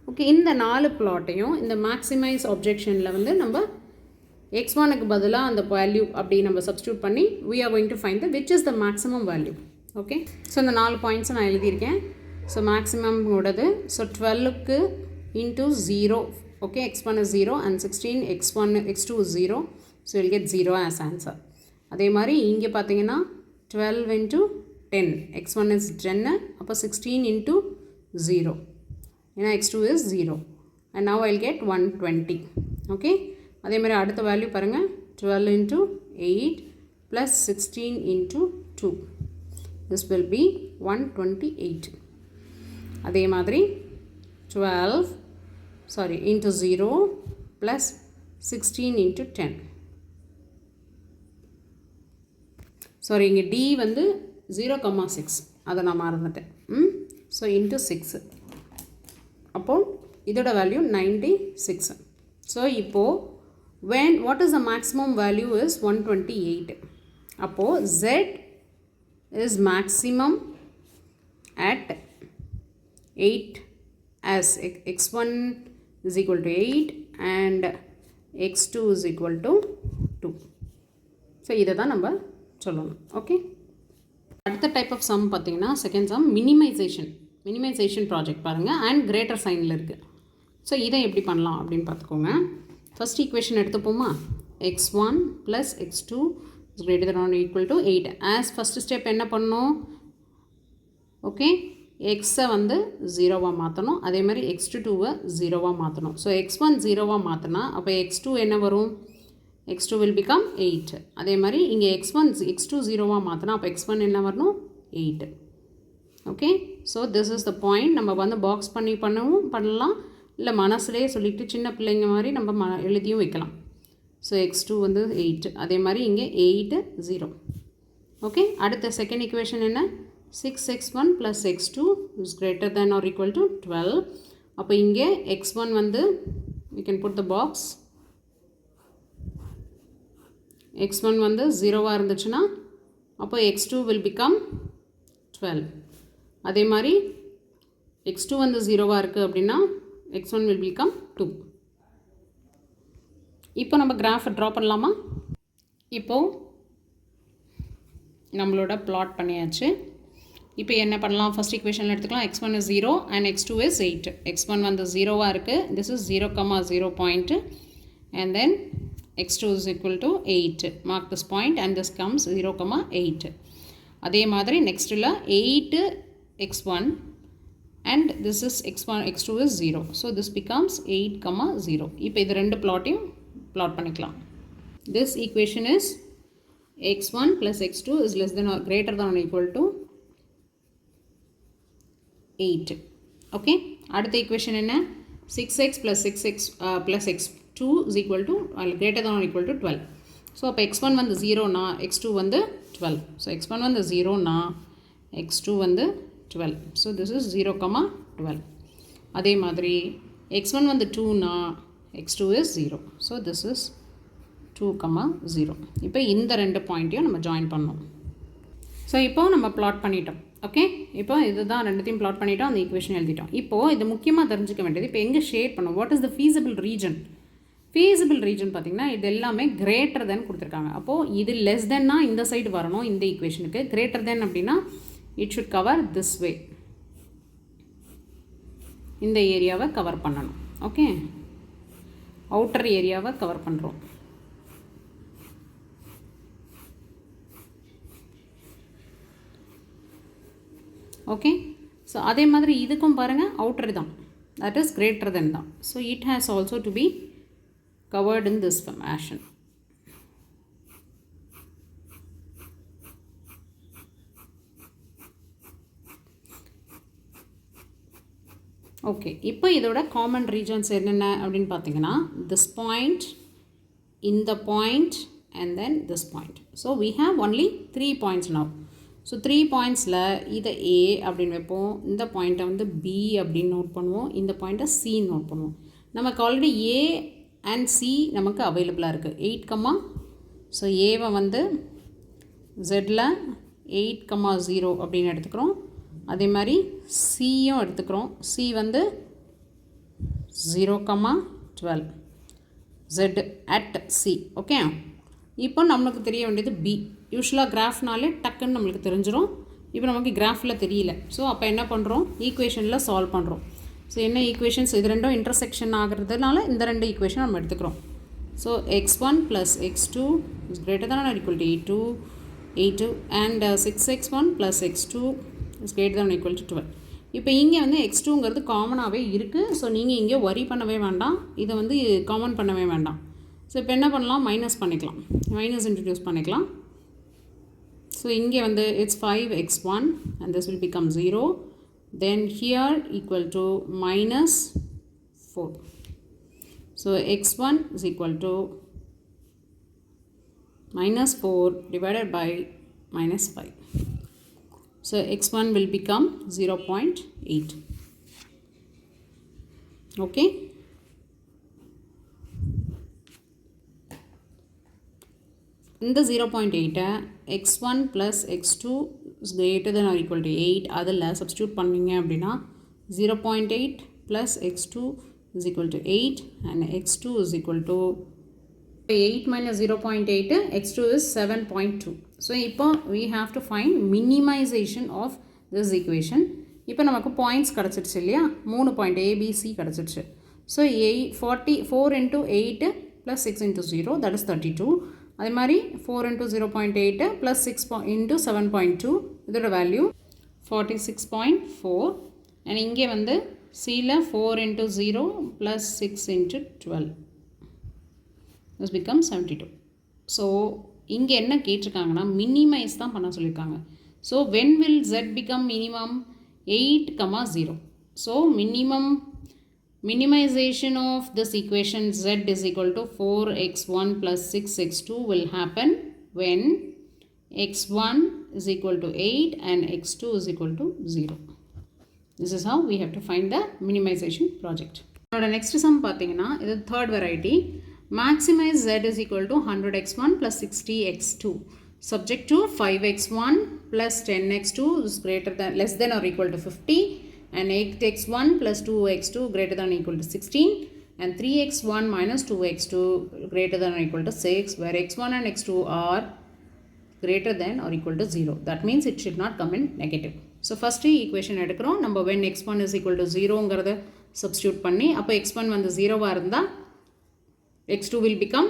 Okay, இந்த 4 பிளாட்டையும் இந்த மேக்ஸிமைஸ் ஆப்ஜெக்ஷனில் வந்து நம்ம x1க்கு பதிலாக அந்த வேல்யூ அப்படி நம்ம சப்ஸ்டியூட் பண்ணி we are going to find the which is the maximum value. Okay, so இந்த 4 பாயிண்ட்ஸை நான் எழுதியிருக்கேன். ஸோ மேக்ஸிமம் ஓடது. ஸோ 12க்கு into 0. Okay, x1 is 0 and 16 x2 is 0. So you'll get 0 as answer. அதே மாதிரி இங்கே பார்த்தீங்கன்னா 12 into 10, x1 is 10, அப்போ 16 into 0, ஏன்னா x2 is 0, and now I'll get 120. Okay, அதே மாதிரி அடுத்த வேல்யூ பாருங்கள், 12 into 8 plus 16 into 2, this will be 128. அதே மாதிரி 12 into 0 plus 16 into 10. இங்கே D வந்து 0,6, அதை நான் மறந்துட்டேன். ஸோ into 6, அப்போது இதோட வேல்யூ 96. ஸோ இப்போது what is the maximum value is 128. அப்போது Z is maximum at 8 as x1 is equal to 8 and x2 is equal to 2. So இதை தான் நம்ம சொல்லணும். ஓகே, அடுத்த டைப் ஆஃப் சம் பார்த்தீங்கன்னா செகண்ட் சம் மினிமைசேஷன் ப்ராஜெக்ட் பாருங்கள் and greater சைனில் இருக்குது. ஸோ இதை எப்படி பண்ணலாம் அப்படின்னு பார்த்துக்கோங்க. ஃபஸ்ட் ஈக்குவேஷன் எடுத்துப்போமா, x1 + x2 is greater than or equal to 8. As first step என்ன பண்ணணும், ஓகே, எக்ஸை வந்து 0வாக மாற்றணும், அதே மாதிரி x2வை 0வாக மாற்றணும். ஸோ x1 0வாக மாற்றினா அப்போ x2 என்ன வரும், x2 will become 8. அதே மாதிரி இங்கே x2 0வாக மாற்றினா அப்போ x1 என்ன வரணும், 8. Okay, so this is the point. நம்ம வந்து பாக்ஸ் பண்ணலாம், இல்லை மனசுலேயே சொல்லிவிட்டு சின்ன பிள்ளைங்க மாதிரி நம்ம எழுதியும் வைக்கலாம். ஸோ x2 வந்து 8, அதே மாதிரி இங்கே 8 0. ஓகே, அடுத்த செகண்ட் ஈக்குவேஷன் என்ன, 6x1 + x2 is greater than or equal to 12. அப்போ இங்கே x1 வந்து we can put the box. x1 வந்து 0வாக இருந்துச்சுன்னா அப்போ x2 will become 12. அதே மாதிரி x2 வந்து 0வாக இருக்குது அப்படின்னா x1 will become 2. இப்போ நம்ம கிராஃபை ட்ரா பண்ணலாமா? இப்போது நம்மளோட பிளாட் பண்ணியாச்சு. இப்போ என்ன பண்ணலாம், ஃபஸ்ட் ஈக்குவேஷனில் எடுத்துக்கலாம். x1 is 0 and x2 is 8. x1 வந்து 0வாக இருக்குது, this is 0,0 point, and then x2 is equal to 8. Mark this point and this comes 0,8. அதே மாதிரி நெக்ஸ்ட்டில் 8x1 and this is x2 is 0. So this becomes 8,0. இப்போ இது ரெண்டு பிளாட்டையும் plot பண்ணிக்கலாம். This equation is x1 + x2 is less than or greater than or equal to 8. Okay, அடுத்த equation என்ன, 6x + 6x + x2 is equal to greater than or equal to 12. So அப்போ x1 வந்து 0னா x2 வந்து 12. So x1 வந்து 0னா x2 வந்து 12. So this is 0,12. அதே மாதிரி x1 வந்து 2னா x2 is 0. So this is 2, 0. இப்போ இந்த ரெண்டு பாயிண்ட்டையும் நம்ம ஜாயின் பண்ணோம். ஸோ இப்போ நம்ம பிளாட் பண்ணிட்டோம். ஓகே, இப்போ இதுதான் ரெண்டுத்தையும் பிளாட் பண்ணிட்டோம், அந்த ஈக்குவேஷன் எழுதிட்டோம். இப்போது இது முக்கியமாக தெரிஞ்சுக்க வேண்டியது, இப்போ எங்கே ஷேட் பண்ணோம், what is the feasible region. Feasible region பார்த்திங்கன்னா இது எல்லாமே கிரேட்டர் தென் கொடுத்துருக்காங்க. அப்போது இது லெஸ் தென்னா இந்த சைடு வரணும் இந்த ஈக்குவேஷனுக்கு. கிரேட்டர் தென் அப்படின்னா it should cover this way, இந்த ஏரியாவை கவர் பண்ணணும். ஓகே, அவுட்டர் ஏரியாவை கவர் பண்ணுறோம். ஓகே, ஸோ அதே மாதிரி இதுக்கும் பாருங்கள் அவுட்டர் தான், தட் இஸ் கிரேட்டர் தென் தான். So it has also to be covered in this fashion. Okay, இப்போ இதோட காமன் ரீஜன்ஸ் என்னென்ன அப்படின்னு பார்த்தீங்கன்னா திஸ் பாயிண்ட், இந்த point and then this point. So we have only 3 points now. So 3 pointsல இதை A அப்படின்னு வைப்போம், இந்த பாயிண்ட்டை வந்து B அப்படின்னு நோட் பண்ணுவோம், இந்த பாயிண்ட்டை C நோட் பண்ணுவோம். நமக்கு ஆல்ரெடி A அண்ட் C நமக்கு அவைலபிளாக இருக்குது 8, ஸோ ஏவை வந்து ஜெட்டில் 8,0 அப்படின்னு எடுத்துக்கிறோம். அதே மாதிரி சியும் எடுத்துக்கிறோம். C வந்து 0,12 Z at C. ஓகே, இப்போ நம்மளுக்கு தெரிய வேண்டியது B. யூஸ்வலாக கிராஃப்னாலே டக்குன்னு நம்மளுக்கு தெரிஞ்சிடும். இப்போ நமக்கு கிராஃபில் தெரியல. ஸோ அப்போ என்ன பண்ணுறோம், ஈக்குவேஷனில் சால்வ் பண்ணுறோம். ஸோ என்ன ஈக்குவேஷன்ஸ், இது ரெண்டும் இன்டர்செக்ஷன் ஆகிறதுனால இந்த ரெண்டு ஈக்குவேஷன் நம்ம எடுத்துக்கிறோம். So x1 + x2 is greater than or equal to a2 and 6x1 + x2 is greater than or equal to 12. இப்போ இங்கே வந்து x2ங்கிறது காமனாகவே இருக்குது. ஸோ நீங்கள் இங்கே வரி பண்ணவே வேண்டாம், இதை வந்து காமன் பண்ணவே வேண்டாம். ஸோ இப்போ என்ன பண்ணலாம், மைனஸ் பண்ணிக்கலாம், மைனஸ் இன்ட்ரடியூஸ் பண்ணிக்கலாம். ஸோ இங்கே வந்து it's 5x1 and this will become 0. Then here equal to -4. So x1 is equal to -4 divided by -5. So x1 will become 0.8. Okay. இந்த 0.8 x1 + x2 is greater than or equal to 8 அதில் substitute பண்ணிங்க அப்படின்னா 0.8 + x2 is equal to 8 and x2 is equal to 8 minus 0.8, x2 is 7.2. So இப்போ we have to find minimization of this equation. இப்போ நமக்கு points கிடச்சிருச்சு இல்லையா, 3 point ABC கிடச்சிருச்சு. So 4 into 8 + 6 into 0 that is 32. அதே மாதிரி 4 into 0.8 + 6 into 7.2 இதோட value 46.4. And இங்கே வந்து சியில் 4 into 0 + 6 into 12 this becomes 72. So இங்கே என்ன கேட்டிருக்காங்கன்னா மினிமைஸ் தான் பண்ண சொல்லியிருக்காங்க. So when will z become minimum, 8,0. So minimization of this equation z is equal to 4x1 + 6x2 will happen when x1 is equal to 8 and x2 is equal to 0. This is how we have to find the minimization project. Now next sum பார்த்தீங்கன்னா இது third variety. Maximize z is equal to 100x1 + 60x2 subject to 5x1 + 10x2 is less than or equal to 50 and 8x1 + 2x2 greater than or equal to 16 and 3x1 - 2x2 greater than or equal to 6, where x1 and x2 are greater than or equal to 0. That means it should not come in negative. So first equation எடுக்கிறோம் நம்ம, when x1 is equal to 0ங்கிறத substitute பண்ணி, அப்போ x1 வந்து 0வாக இருந்தால் x2 will become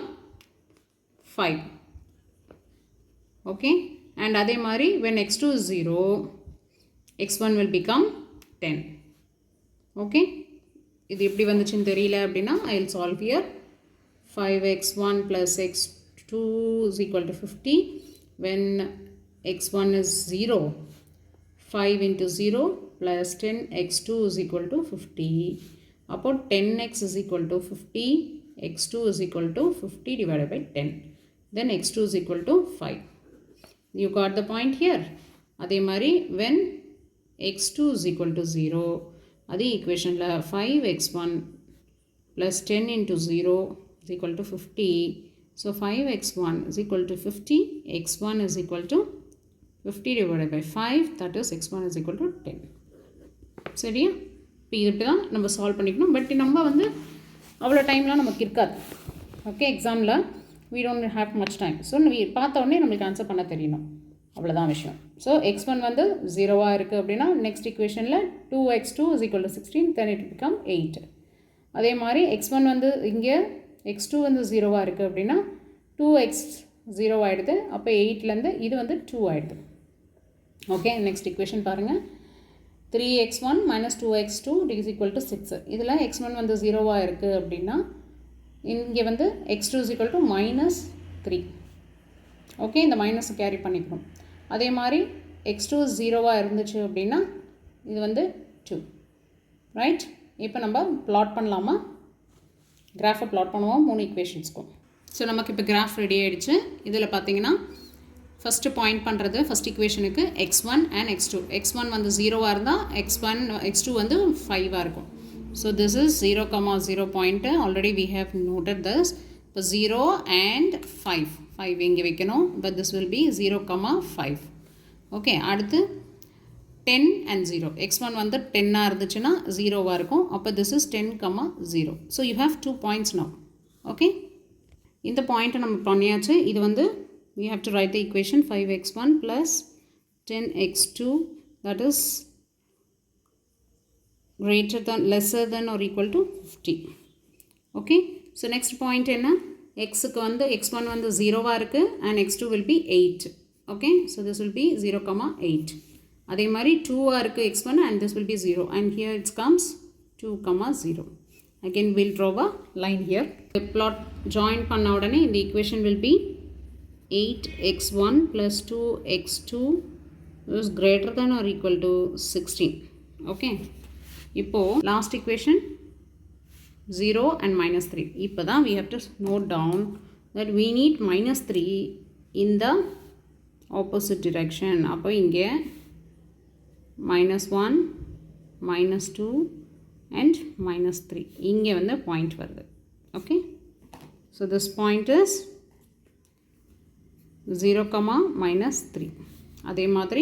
5. Okay, and அதே மாதிரி when x2 is 0 x1 will become 10. Okay, இது எப்படி வந்துச்சுன்னு தெரியல அப்படின்னா I will solve here. 5x1 + x2 is equal to 50. When x1 is 0, 5 into 0 plus 10 x2 is equal to 50. அப்போ 10x is equal to 50, x2 is equal to 50 divided by 10. Then x2 is equal to 5. You got the point here. அதே மாதிரி when x2 is equal to 0, அதே equationல 5x1 plus 10 into 0 is equal to 50. So 5x1 is equal to 50, x1 is equal to 50 divided by 5, that is x1 is equal to 10. சரியா? இப்போ இது இப்படி தான் நம்ம solve பண்ணிக்கணும். பட் நம்ம வந்து அவ்வளோ டைம்லாம் நமக்கு இருக்காது. ஓகே, எக்ஸாமில் we don't have much time. So பார்த்த உடனே நம்மளுக்கு ஆன்சர் பண்ண தெரியணும், அவ்வளோதான் விஷயம். ஸோ x1 வந்து 0வாக இருக்குது அப்படின்னா நெக்ஸ்ட் ஈக்குவேஷனில் 2x2 is equal to 16, then it will become 8. அதே மாதிரி x1 வந்து இங்கே x2 வந்து 0வாக இருக்குது அப்படின்னா 2x 0 ஆகிடுது. அப்போ 8லேருந்து இது வந்து 2 ஆகிடுது. ஓகே, நெக்ஸ்ட் ஈக்குவேஷன் பாருங்கள். 3x1 minus 2x2 is equal to 6. இதில் x1 வந்து 0வாக இருக்குது அப்படின்னா இங்கே வந்து x2 is equal to -3. Okay, இந்த மைனஸ் கேரி பண்ணிக்கணும். அதே மாதிரி x2 0வாக இருந்துச்சு அப்படின்னா இது வந்து 2. ரைட், இப்போ நம்ம ப்ளாட் பண்ணலாமா? கிராஃபை ப்ளாட் பண்ணுவோம் 3 ஈக்குவேஷன்ஸ்க்கும். ஸோ நமக்கு இப்போ கிராஃப் ரெடி ஆகிடுச்சு. இதில் பார்த்தீங்கன்னா ஃபஸ்ட்டு பாயிண்ட் பண்ணுறது ஃபஸ்ட் ஈக்குவேஷனுக்கு x1 அண்ட் x2. x1 வந்து 0வாக இருந்தால் x2 வந்து 5ஆக இருக்கும். So this is 0,0 point. Already we have noted this. இப்போ 0 அண்ட் 5 இங்கே வைக்கணும். But this will be 0,5. Okay, அடுத்து 10 and 0. x1 வந்து 10ஆக இருந்துச்சுன்னா 0வாக இருக்கும். அப்போ this is 10,0. So you have 2 points now. Okay, இந்த பாயிண்ட்டை நம்ம பண்ணியாச்சு. இது வந்து we have to write the equation 5x1 plus 10x2, that is lesser than or equal to 50. Okay, so next point என்ன? xக்கு வந்து x1 வந்து 0வாக இருக்குது and x2 will be 8. Okay, so this will be 0,8. அதே மாதிரி 2ஆக இருக்குது x1 and this will be 0, and here it comes 2,0. Again we'll draw a line here. The plot join பண்ண உடனே இந்த equation will be 8x1 plus 2x2 is greater than or equal to 16. Okay, இப்போ last equation 0 and -3. இப்போ தான் we have to note down that we need -3 in the opposite direction. அப்போ இங்கே -1 -2 and -3 இங்கே வந்து பாயிண்ட் வருது. Okay, so this point is 0, -3. அதே மாதிரி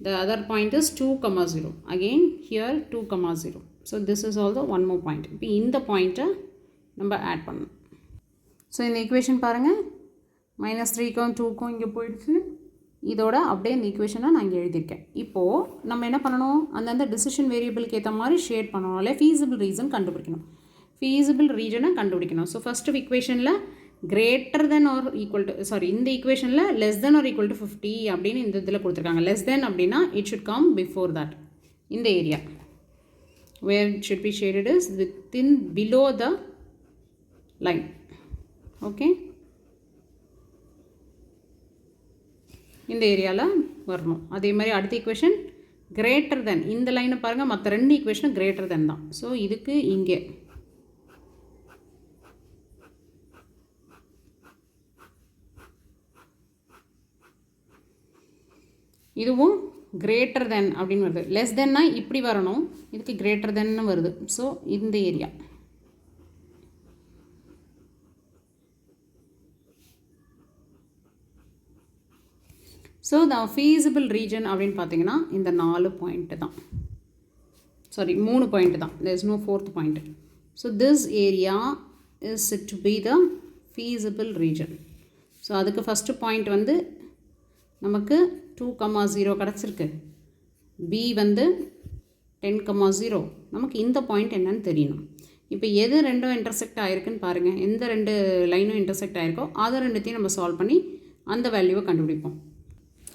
the other point is 2,0. again here 2,0. so this is also one more point. இப்போ இந்த பாயிண்ட்டை நம்ம ஆட் பண்ணணும். ஸோ இந்த ஈக்குவேஷன் பாருங்கள், -3க்கும் 2க்கும் இங்கே போயிடுச்சு. இதோட அப்படியே இந்த ஈக்குவேஷனை நான் இங்கே எழுதியிருக்கேன். இப்போது நம்ம என்ன பண்ணணும்? அந்தந்த டிசிஷன் வேரியபிளுக்கு ஏற்ற மாதிரி ஷேட் பண்ணணும். இல்லை ஃபீஸிபிள் ரீசன் கண்டுபிடிக்கணும். ஃபீஸிபிள் ரீஜனை கண்டுபிடிக்கணும். ஸோ ஃபஸ்ட்டு ஈக்குவேஷனில் greater than or equal to, sorry, இந்த ஈக்குவேஷனில் less than or equal to 50 அப்படின்னு இந்த இதில் கொடுத்துருக்காங்க. less than அப்படின்னா it should come before that. இந்த area where it should be shaded is within below the line. Okay, இந்த ஏரியாவில் வரணும். அதே மாதிரி அடுத்த ஈக்குவேஷன் greater than, இந்த லைனை பாருங்கள், மற்ற ரெண்டு ஈக்குவேஷனும் greater than தான். ஸோ இதுக்கு இங்கே இதுவும் greater than அப்படின்னு வருது. less thanனா இப்படி வரணும், இதுக்கு greater thanனு வருது. ஸோ இந்த area so the feasible region அப்படின்னு பார்த்தீங்கன்னா இந்த 4 பாயிண்ட்டு தான், சாரி 3 பாயிண்ட்டு தான். there is no fourth point. so this area is said to be the feasible region. So அதுக்கு ஃபஸ்ட்டு பாயிண்ட் வந்து நமக்கு 2,0 கிடச்சிருக்கு. B வந்து 10,0. நமக்கு இந்த பாயிண்ட் என்னன்னு தெரியணும். இப்போ எது ரெண்டும் இன்டர்செக்ட் ஆகிருக்குன்னு பாருங்கள். எந்த ரெண்டு லைனும் இன்டர்செக்ட் ஆகிருக்கோ அதை ரெண்டுத்தையும் நம்ம சால்வ் பண்ணி அந்த வேல்யூவை கண்டுபிடிப்போம்.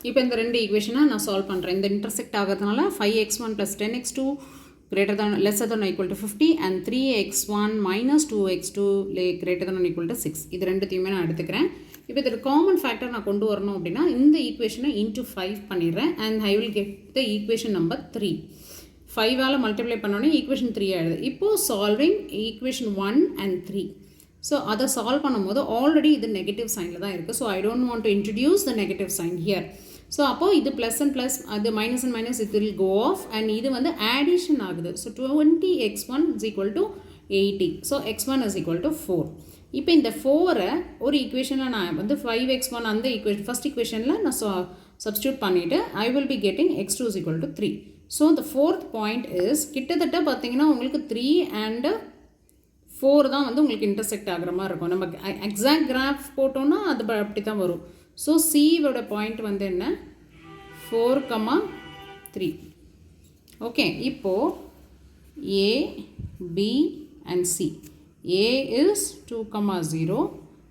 இப்போ இந்த ரெண்டு ஈக்குவேஷனை நான் சால்வ் பண்ணுறேன். இந்த இன்டர்செக்ட் ஆகிறதுனால 5x1 plus 10x2 greater than lesser than or equal to 50 and 3x1 minus 2x2 greater than or equal to 6. இது ரெண்டுத்தையுமே நான் எடுத்துக்கிறேன். இப்போ இதோட காமன் ஃபேக்டர் நான் கொண்டு வரணும் அப்படின்னா இந்த ஈக்குவேஷனை இன்ட்டு 5 பண்ணிடுறேன் and I will get the equation number 3. 5ஆல் மல்டிப்ளை பண்ணோன்னே ஈக்குவேஷன் 3 ஆகிடுது. இப்போது சால்விங் ஈக்குவேஷன் 1 and 3. ஸோ அதை சால்வ் பண்ணும்போது ஆல்ரெடி இது நெகட்டிவ் சைனில் தான் இருக்குது. So I don't want to introduce the negative sign here. So அப்போது இது ப்ளஸ் அண்ட் ப்ளஸ், அது minus and minus, it will go off and இது வந்து ஆடிஷன் ஆகுது. So 20x1 is equal to 80. So x1 is equal to 4. இப்போ இந்த 4-ஐ ஒரு ஈக்குவேஷனில் நான் வந்து 5x1 அந்த ஈக்குவேஷன் ஃபஸ்ட் ஈக்குவேஷனில் நான் சப்ஸ்டியூட் பண்ணிவிட்டு I will be getting x2 is equal to 3. So the fourth point is கிட்டத்தட்ட பார்த்தீங்கன்னா உங்களுக்கு 3 and 4 தான் வந்து உங்களுக்கு இன்டர்செக்ட் ஆகிற மாதிரி இருக்கும். நம்ம எக்ஸாக்ட் கிராஃப் போட்டோன்னா அது அப்படி தான் வரும். ஸோ சியோட பாயிண்ட் வந்து என்ன 4,3. ஓகே, இப்போது A, B and C. A is 2,0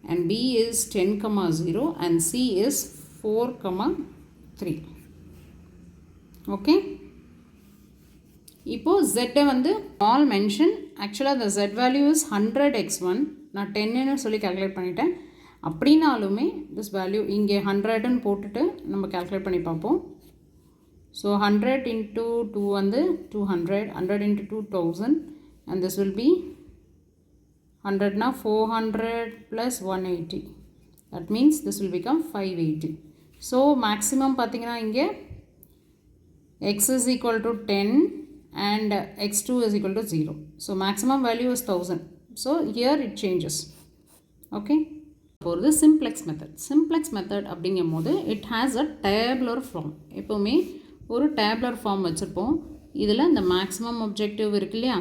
and B is 10,0 and C is 4,3. Okay, இப்போது Z வந்து ஆல் மென்ஷன். ஆக்சுவலாக the Z value is 100x1. நான் 10ன்னு சொல்லி கால்குலேட் பண்ணிட்டேன். அப்படின்னாலுமே this value இங்கே 100ன்னு போட்டுட்டு நம்ம கால்குலேட் பண்ணி பார்ப்போம். ஸோ 100 into 2 வந்து 200, 100 into 2000 and this will be 100 400 plus 180. That means this will become 580. So maximum பார்த்தீங்கன்னா இங்கே x is equal to 10 and x2 is equal to 0. So maximum value is 1000. So here it changes. Okay. For the simplex method. Simplex method அப்படிங்கும் போது it has a tabular form. எப்போவுமே ஒரு டேப்லர் form வச்சுருப்போம். இதில் இந்த maximum objective இருக்கு இல்லையா,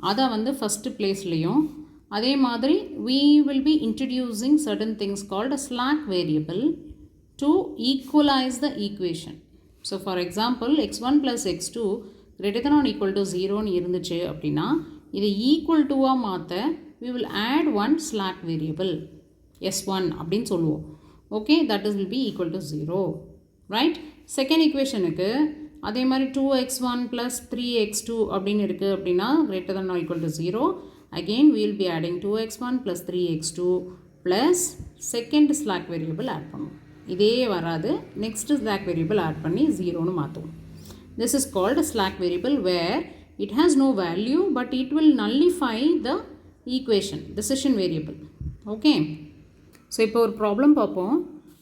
அதை வந்து ஃபஸ்ட்டு பிளேஸ்லேயும் அதே மாதிரி we will be introducing certain things called a slack variable to equalize the equation. So for example x1 plus x2 greater than or equal to 0ன்னு இருந்துச்சு அப்படின்னா இதை ஈக்குவல் டுவாக மாற்ற we will add one slack variable s1 அப்படின்னு சொல்லுவோம். Okay, that is will be equal to 0. Right, second ஈக்குவேஷனுக்கு அதே மாதிரி 2x1 plus 3x2 அப்படின்னு இருக்குது அப்படின்னா greater than or equal to 0. Again we will be adding 2x1 plus 3x2 plus second slack variable add பண்ணும். இதே வராது, next slack variable add பண்ணி 0ன்னு மாற்றுவோம். This is called a slack variable where it has no value but it will nullify the equation, decision variable. Okay. So இப்போ ஒரு problem பார்ப்போம்.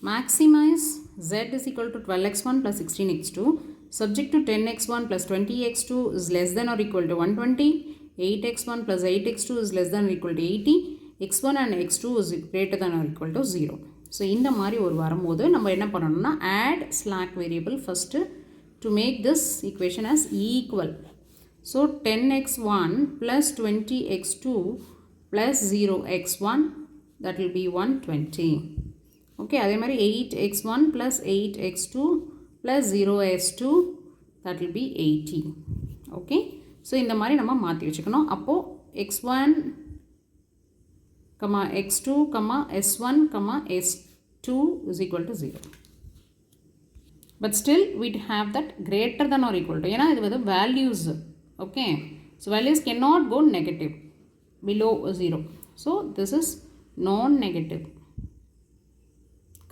Maximize z is equal to 12x1 plus 16x2 subject to 10x1 plus 20x2 is less than or equal to 120, 8x1 plus 8x2 is less than or equal to 80, x1 and x2 is greater than or equal to 0. So இந்த மாதிரி ஒரு வரும்போது நம்ம என்ன பண்ணணும்னா add slack variable first to make this equation as equal. So 10x1 plus 20x2 plus 0x1 that will be 120. Okay, அதே மாதிரி 8x1 plus 8x2 plus 0x2 that will be 80. Okay, so இந்த மாதிரி நம்ம மாற்றி வச்சுக்கணும். அப்போது x1, x2, s1, s2 is equal to 0. But still we have that greater than or equal to. ஏன்னா இது வந்து values. Okay, so values cannot go negative below 0. So this is non-negative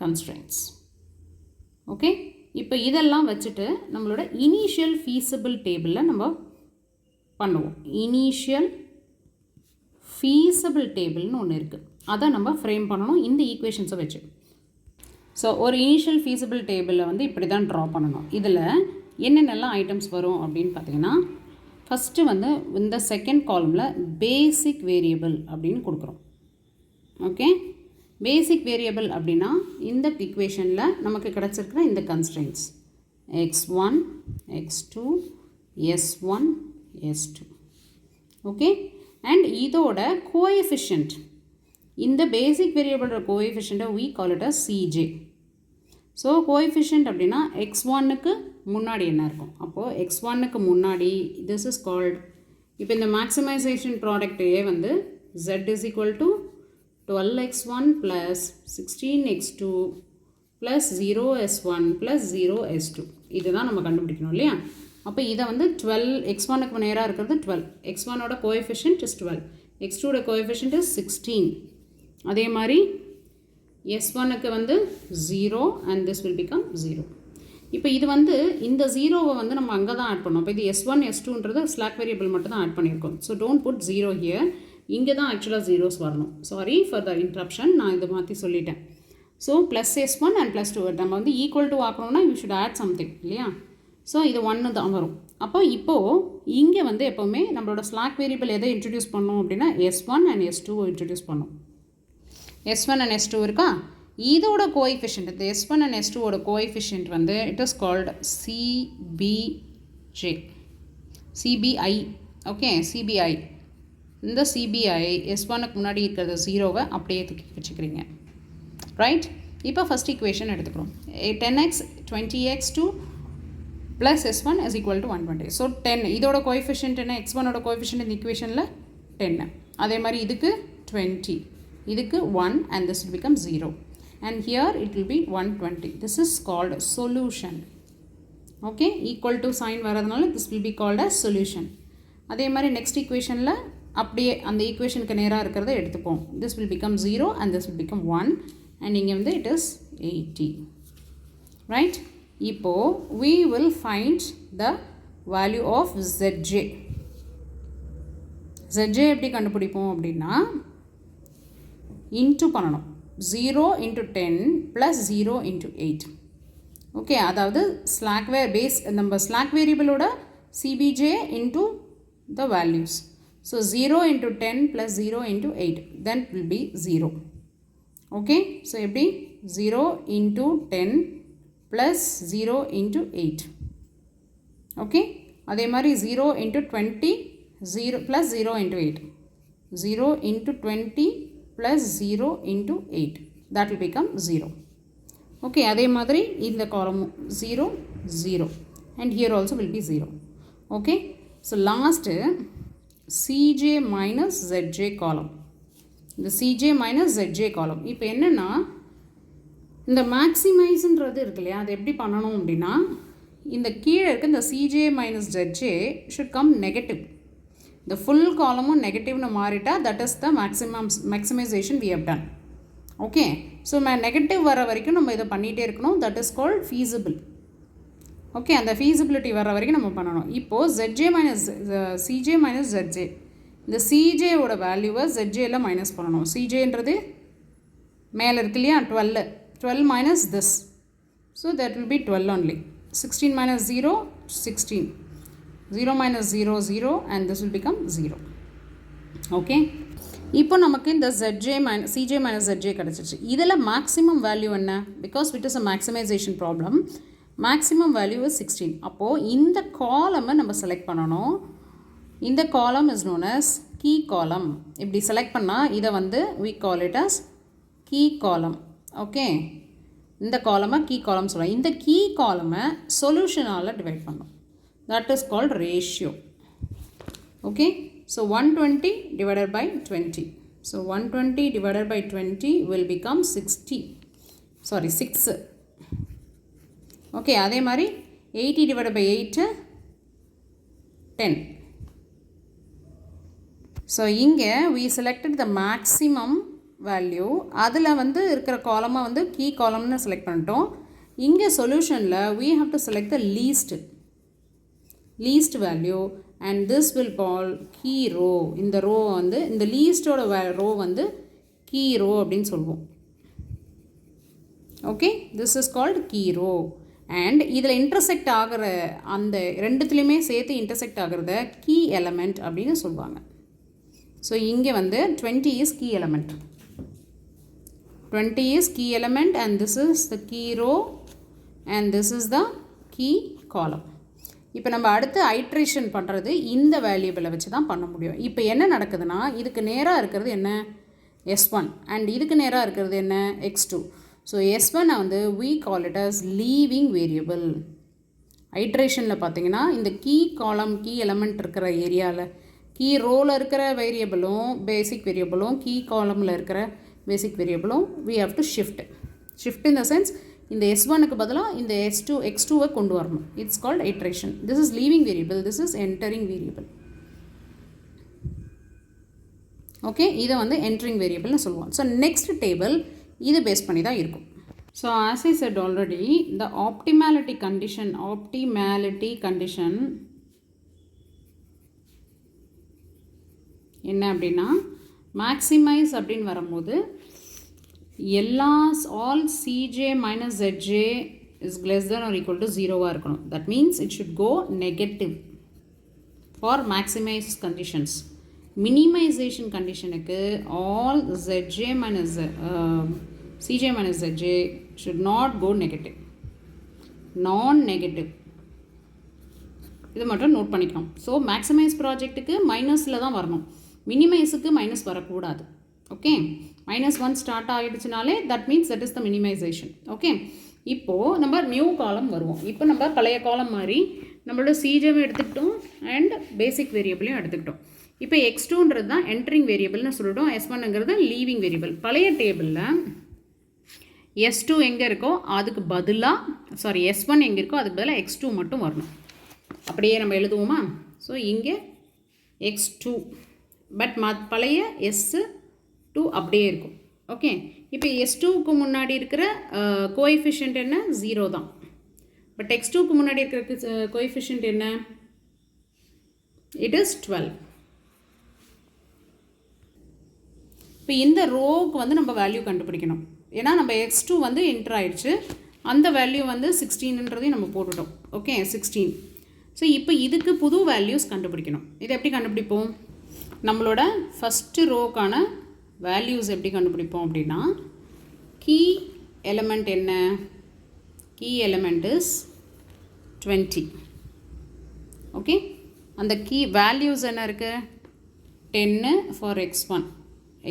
constraints. Okay, இப்போ இதெல்லாம் வச்சுட்டு நம்மளோட initial feasible டேபிளில் நம்ம பண்ணுவோம். இனிஷியல் ஃபீஸபிள் டேபிள்னு ஒன்று இருக்குது, அதை நம்ம ஃப்ரேம் பண்ணணும் இந்த ஈக்குவேஷன்ஸை வச்சு. ஸோ ஒரு இனிஷியல் ஃபீஸபிள் டேபிளில் வந்து இப்படி தான் ட்ரா பண்ணணும். இதில் என்னென்னலாம் ஐட்டம்ஸ் வரும் அப்படின்னு பார்த்தீங்கன்னா, ஃபஸ்ட்டு வந்து இந்த செகண்ட் காலமில் பேசிக் வேரியபிள் அப்படின்னு கொடுக்குறோம். ஓகே, பேசிக் வேரியபிள் அப்படின்னா இந்த ஈக்குவேஷனில் நமக்கு கிடச்சிருக்கிற இந்த constraints x1, x2, s1, s2. Okay, and இதோட கோஎஃபிஷியன்ட், இந்த பேசிக் வேரியபிளோட கோஎஃபிஷியண்ட்டை we call it as cj. So coefficient அப்படின்னா x1க்கு முன்னாடி என்ன இருக்கும், அப்போது x1க்கு முன்னாடி this is called, இப்போ இந்த மேக்ஸிமைசேஷன் ப்ராடக்டையே வந்து z is equal to 12x1 plus 16x2 plus 0s1 plus 0s2. இதுதான் நம்ம கண்டுபிடிக்கணும் இல்லையா. அப்போ இதை வந்து 12x1க்கு நேராக இருக்கிறது 12, x1ஓட கோஎஃபிஷியன்ட் இஸ் 12, x2ஓட கோஎஃபிஷியன்ட் இஸ் 16. அதே மாதிரி s1க்கு வந்து 0 and this will become 0. இப்போ இது வந்து இந்த 0வை வந்து நம்ம அங்கே தான் ஆட் பண்ணோம். இப்போ இது s1 s2ன்றது ஸ்லாக் வேரியபிள் மட்டும் தான் ஆட் பண்ணியிருக்கோம். So don't put 0 here. இங்கே தான் ஆக்சுவலாக ஜீரோஸ் வரணும். சாரி ஃபார் த இன்ட்ரப்ஷன், நான் இதை மாற்றி சொல்லிட்டேன். ஸோ ப்ளஸ் s1 அண்ட் +2 நம்ம வந்து ஈக்குவல் டு ஆக்கணும்னா யூ ஷுட் ஆட் சம்திங் இல்லையா. ஸோ இது 1 தான் வரும். இப்போது இங்கே வந்து எப்போவுமே நம்மளோட ஸ்லாக் வேரியபிள் எதை இன்ட்ரடியூஸ் பண்ணோம் அப்படின்னா S1 and S2 இன்ட்ரடியூஸ் பண்ணோம். S1 and S2 இருக்கா, இதோட கோஎஃபிஷியன்ட், இந்த S1 and S2 ஓட கோஎஃபிஷியன்ட் வந்து it is called CBI. Okay, CBI. இந்த CBI S1க்கு முன்னாடி இருக்கிறது 0வை அப்படியே தூக்கி வச்சுக்கிறீங்க. ரைட், இப்போ ஃபஸ்ட் ஈக்குவேஷன் எடுத்துக்கிறோம். 10x 20x2 plus S1 is equal to 120. So 10 இதோட கோஎஃபிஷியன்ட் என்ன, X1 ஓட கோஎஃபிஷியன்ட் இந்த ஈக்குவேஷனில் 10. அதே மாதிரி இதுக்கு 20, இதுக்கு 1 and this will become 0. And here it will be 120. This is called solution. Okay, equal to sign வரதுனால this will be called as solution. அதே மாதிரி நெக்ஸ்ட் ஈக்குவேஷனில் அப்படியே அந்த ஈக்குவேஷனுக்கு நேராக இருக்கிறத எடுத்துப்போம். This will become 0 and this will become 1 and இங்கே வந்து it is 80. Right? இப்போது we will find the value of Zj. Zj எப்படி கண்டுபிடிப்போம் அப்படின்னா இன்ட்டு பண்ணணும். 0 into 10 plus 0 into 8. ஓகே, அதாவது நம்ம slack வேரியபிளோட CBJ into the values. So 0 into 10 plus 0 into 8, then it will be 0. Okay, so எப்படி 0 into 10 plus 0 into 8. Okay, அதே மாதிரி 0 into 20 0 plus 0 into 8. 0 into 20 plus 0 into 8, that will become 0. Okay, அதே மாதிரி இந்த column 0 0 and here also will be 0. Okay, so last CJ minus ZJ column. இந்த CJ minus ZJ column இப்போ என்னென்னா இந்த மேக்ஸிமைஸ்ன்றது இருக்கு இல்லையா, அது எப்படி பண்ணணும் அப்படின்னா இந்த கீழே இருக்க இந்த CJ minus ZJ should come negative. இந்த ஃபுல் காலமும் நெகட்டிவ்னு மாறிட்டா that is the maximisation we have done. Okay, so negative வர வரைக்கும் நம்ம இதை பண்ணிகிட்டே இருக்கணும். That is called feasible. Okay, அந்த ஃபீஸிபிலிட்டி வர வரைக்கும் நம்ம பண்ணணும். இப்போது CJ minus ZJ, இந்த CJவோட வேல்யூவை ZJல மைனஸ் பண்ணணும். CJன்றது மேலே இருக்கு இல்லையா, 12 minus this, so that will be 12 only. 16 minus 0 16, 0 minus 0 0 and this will become 0. Okay, இப்போ நமக்கு இந்த CJ minus ZJ கிடச்சிச்சு. இதில் மேக்ஸிமம் வேல்யூ என்ன, because it is a maximisation problem, maximum value is 16. அப்போது இந்த காலமை நம்ம செலக்ட் பண்ணணும். இந்த காலம் இஸ் நோன் அஸ் கீ காலம். இப்படி செலக்ட் பண்ணால் இதை வந்து we call it as key column. Okay, இந்த காலமை கீ காலம் சொல்லலாம். இந்த கீ காலமை சொல்யூஷனால் டிவைட் பண்ணணும். That is called ratio. Okay, so 120 divided by 20. So 120 divided by 20 will become 6. Okay, அதே மாதிரி 80 divided by 8 10. So இங்கே we selected the maximum value. அதில் வந்து இருக்கிற காலமை வந்து கீ காலம்னு செலக்ட் பண்ணிட்டோம். இங்கே சொல்யூஷனில் we have to select the least value and this will call key row. இந்த row வந்து இந்த leastோட row வந்து key row அப்படின்னு சொல்லுவோம். Okay, this is called key row. and இதில் intersect ஆகிற அந்த ரெண்டுத்துலேயுமே சேர்த்து intersect ஆகிறத key element அப்படின்னு சொல்லுவாங்க. ஸோ இங்கே வந்து 20 is key element. 20 is key element and this is the key row and this is the key column. இப்போ நம்ம அடுத்து ஐட்ரேஷன் பண்ணுறது இந்த வேல்யூபிளை வச்சு தான் பண்ண முடியும். இப்போ என்ன நடக்குதுன்னா இதுக்கு நேராக இருக்கிறது என்ன, S1 அண்ட் இதுக்கு நேராக இருக்கிறது என்ன, X2. ஸோ S1 வந்து we call it as leaving variable. ஐட்ரேஷனில் பார்த்தீங்கன்னா இந்த கீ காலம் கீ எலமெண்ட் இருக்கிற ஏரியாவில் கீ ரோவில் இருக்கிற வேரியபிளும் பேசிக் வேரியபிளும் கீ காலமில் இருக்கிற பேசிக் வேரியபிளும் we have to shift in the sense இந்த S1க்கு பதிலாக இந்த X2வை கொண்டு வரணும். It's called iteration. This is leaving variable, this is entering variable. Okay, இதை வந்து என்ட்ரிங் வேரியபிள்னு சொல்லுவோம். ஸோ நெக்ஸ்ட் டேபிள் இது பேஸ் பண்ணி தான் இருக்கும். So as I set already the optimality condition என்ன அப்படின்னா மேக்ஸிமைஸ் அப்படின்னு வரும்போது all CJ minus ZJ is less than or equal to 0 இருக்கணும். that means it should go negative. for maximize conditions. Minimization conditionக்கு all zj minus cj minus zj should not go negative. Non-negative. இது மட்டும் note பண்ணிக்கலாம். So maximise ப்ராஜெக்ட்டுக்கு மைனஸில் தான் வரணும், மினிமைஸுக்கு minus வரக்கூடாது. Okay, -1 start ஆகிடுச்சுனாலே that means that is the minimisation. Okay, இப்போது நம்ம நியூ காலம் வருவோம். இப்போ நம்ம பழைய காலம் மாதிரி நம்மளோட சிஜேவும் எடுத்துக்கிட்டோம் அண்ட் பேசிக் வேரியபிளையும் எடுத்துக்கிட்டோம். இப்போ x2ன்றது தான் என்ட்ரிங் வேரியபிள்னு சொல்லிட்டோம், s1ங்கிறது லீவிங் வேரியபிள். பழைய டேபிளில் s2 எங்கே இருக்கோ அதுக்கு பதிலாக s1 எங்கே இருக்கோ அதுக்கு பதிலாக x2 மட்டும் வரணும். அப்படியே நம்ம எழுதுவோமா? ஸோ இங்கே x2 பட் பழைய s2 அப்படியே இருக்கும். ஓகே, இப்போ s2க்கு முன்னாடி இருக்கிற கோஎஃபிஷியன்ட் என்ன? 0 தான். பட் x2க்கு முன்னாடி இருக்கிற கோஎஃபிஷியன்ட் என்ன? It is 12. இப்போ இந்த ரோவுக்கு வந்து நம்ம வேல்யூ கண்டுபிடிக்கணும். ஏன்னா நம்ம x2 வந்து என்டர் ஆயிடுச்சு, அந்த வேல்யூ வந்து 16ன்றதையும் நம்ம போட்டுட்டோம். ஓகே, 16. ஸோ இப்போ இதுக்கு புது வேல்யூஸ் கண்டுபிடிக்கணும். இதை எப்படி கண்டுபிடிப்போம்? நம்மளோட ஃபஸ்ட்டு ரோக்கான வேல்யூஸ் எப்படி கண்டுபிடிப்போம் அப்படின்னா, கீ எலமெண்ட் என்ன? Key element is 20. ஓகே, அந்த கீ வேல்யூஸ் என்ன இருக்குது? 10 ஃபார் x1,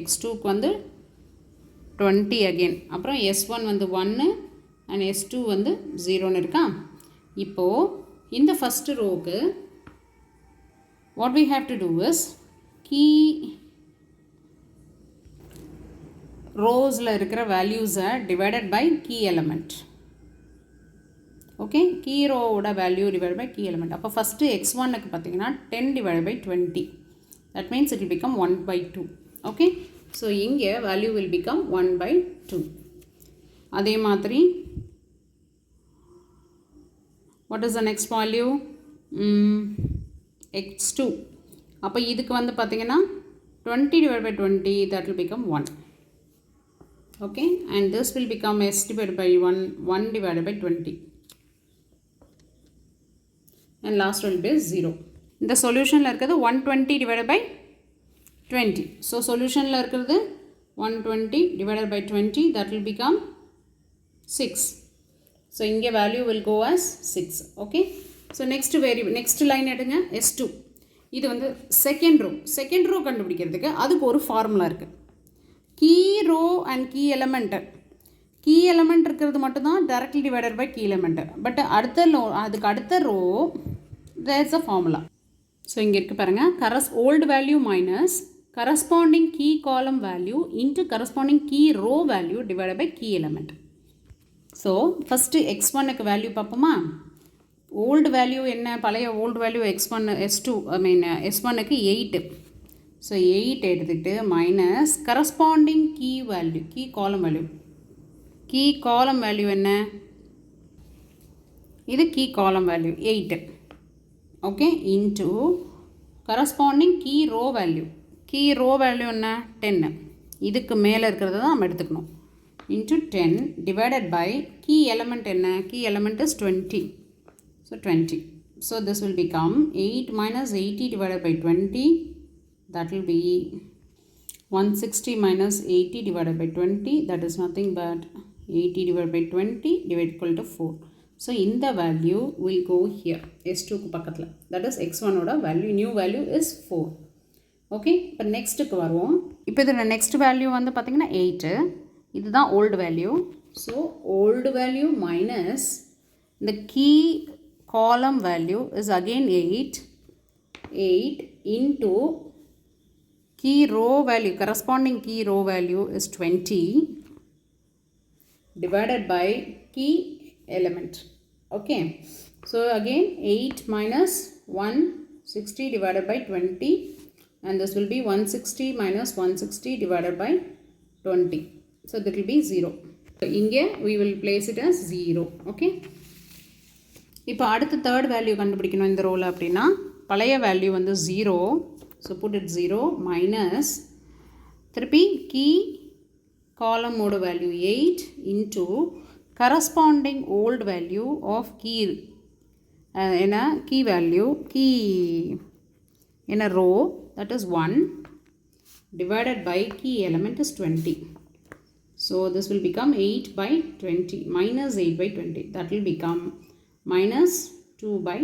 x2க்கு வந்து 20 அகெயின், அப்புறம் s1 வந்து 1 அண்ட் s2 வந்து 0ன்னு இருக்கா? இப்போது இந்த ஃபஸ்ட்டு ரோவுக்கு what we have to do is key ரோஸில் இருக்கிற வேல்யூஸை divided by key element. Okay, key ரோவோட value divide by key element. அப்போ ஃபஸ்ட்டு x1க்கு பார்த்தீங்கன்னா 10 divide by 20, that means it will become 1/2. Okay, so இங்கே வேல்யூ வில் பிகம் 1/2. அதே மாதிரி what is the next value? x2. அப்போ இதுக்கு வந்து பார்த்தீங்கன்னா 20 divided by 20, that will become 1. Okay, and this will become s divided by 1 divided by 20. And last will be 0. இந்த சொல்யூஷனில் இருக்கிறது 120 divided by 20. So சொல்யூஷனில் இருக்கிறது 120 divided by 20, that will become 6. So இங்கே value will go as 6. Okay, so next line எடுங்க s2. இது வந்து second row கண்டுபிடிக்கிறதுக்கு அதுக்கு ஒரு ஃபார்முலா இருக்குது. Key row and key element இருக்கிறது மட்டும்தான் directly divided by key element. But அதுக்கு அடுத்த row there is a formula. So இங்கே இருக்குது பாருங்கள், old value minus corresponding key column value into corresponding key row value divided by key element. So first x1க்கு value பார்ப்போமா? Old value என்ன? பழைய old value s1க்கு 8. ஸோ 8 எடுத்துக்கிட்டு minus corresponding key value, key column value என்ன? இது key column value 8. Okay, into corresponding key row value என்ன? 10. இதுக்கு மேலே இருக்கிறத தான் நம்ம எடுத்துக்கணும். into 10 divided by key element என்ன? Key element is 20. So 20. So this will become 8 minus 80 divided by 20. That will be 160 minus 80 divided by 20. That is nothing but 80 divided by 20 divided equal to 4. So in the value will go here. S2 பக்கத்தில். That is x1 ஓட value. New value is 4. Okay. இப்போ நெக்ஸ்ட்டுக்கு வருவோம். இப்போ இதில் next value வந்து பார்த்தீங்கன்னா 8. இதுதான் old value. So old value minus இந்த key column value is again 8 into key row value, corresponding key row value is 20 divided by key element. Okay, so again 8 minus 160 divided by 20, and this will be 160 minus 160 divided by 20. So that will be 0. So inge we will place it as 0. Okay, இப்போ அடுத்த third value கண்டுபிடிக்கணும் இந்த ரோல அப்படினா பழைய value வந்து 0. So put it 0 minus திருப்பி key column mode value 8 into corresponding old value of key key value, key in a row, that is 1 divided by key element is 20. So this will become 8 by 20 minus 8 by 20. That will become minus 2 by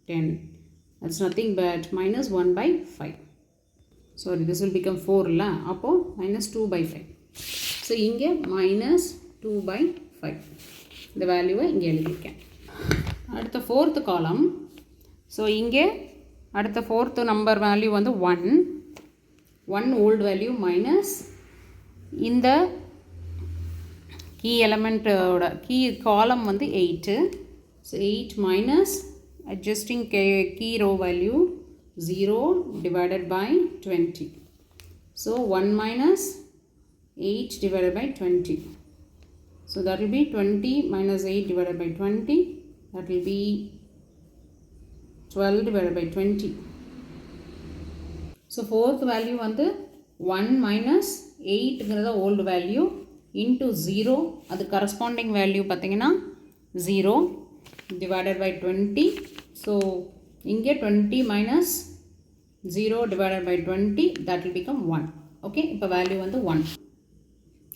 10. That's nothing but minus 1 by 5. Sorry, this will become 4 la. Appo minus 2 by 5. So inge minus 2 by 5. The value inge எழுதிருக்கேன். அடுத்த fourth column. So inge அடுத்த fourth number value வந்து 1 old value minus இந்த key element oda key column வந்து 8. So 8 minus adjusting key row value 0 divided by 20. So 1 minus 8 divided by 20. So that will be 20 minus 8 divided by 20. That will be 12 divided by 20. So fourth value வந்து 1 minus 8ங்கிறத old value into 0. அது corresponding value பார்த்தீங்கன்னா 0 divided by 20. So இங்கே 20 minus 0 divided by 20, that will become 1. Okay, இப்போ value வந்து 1.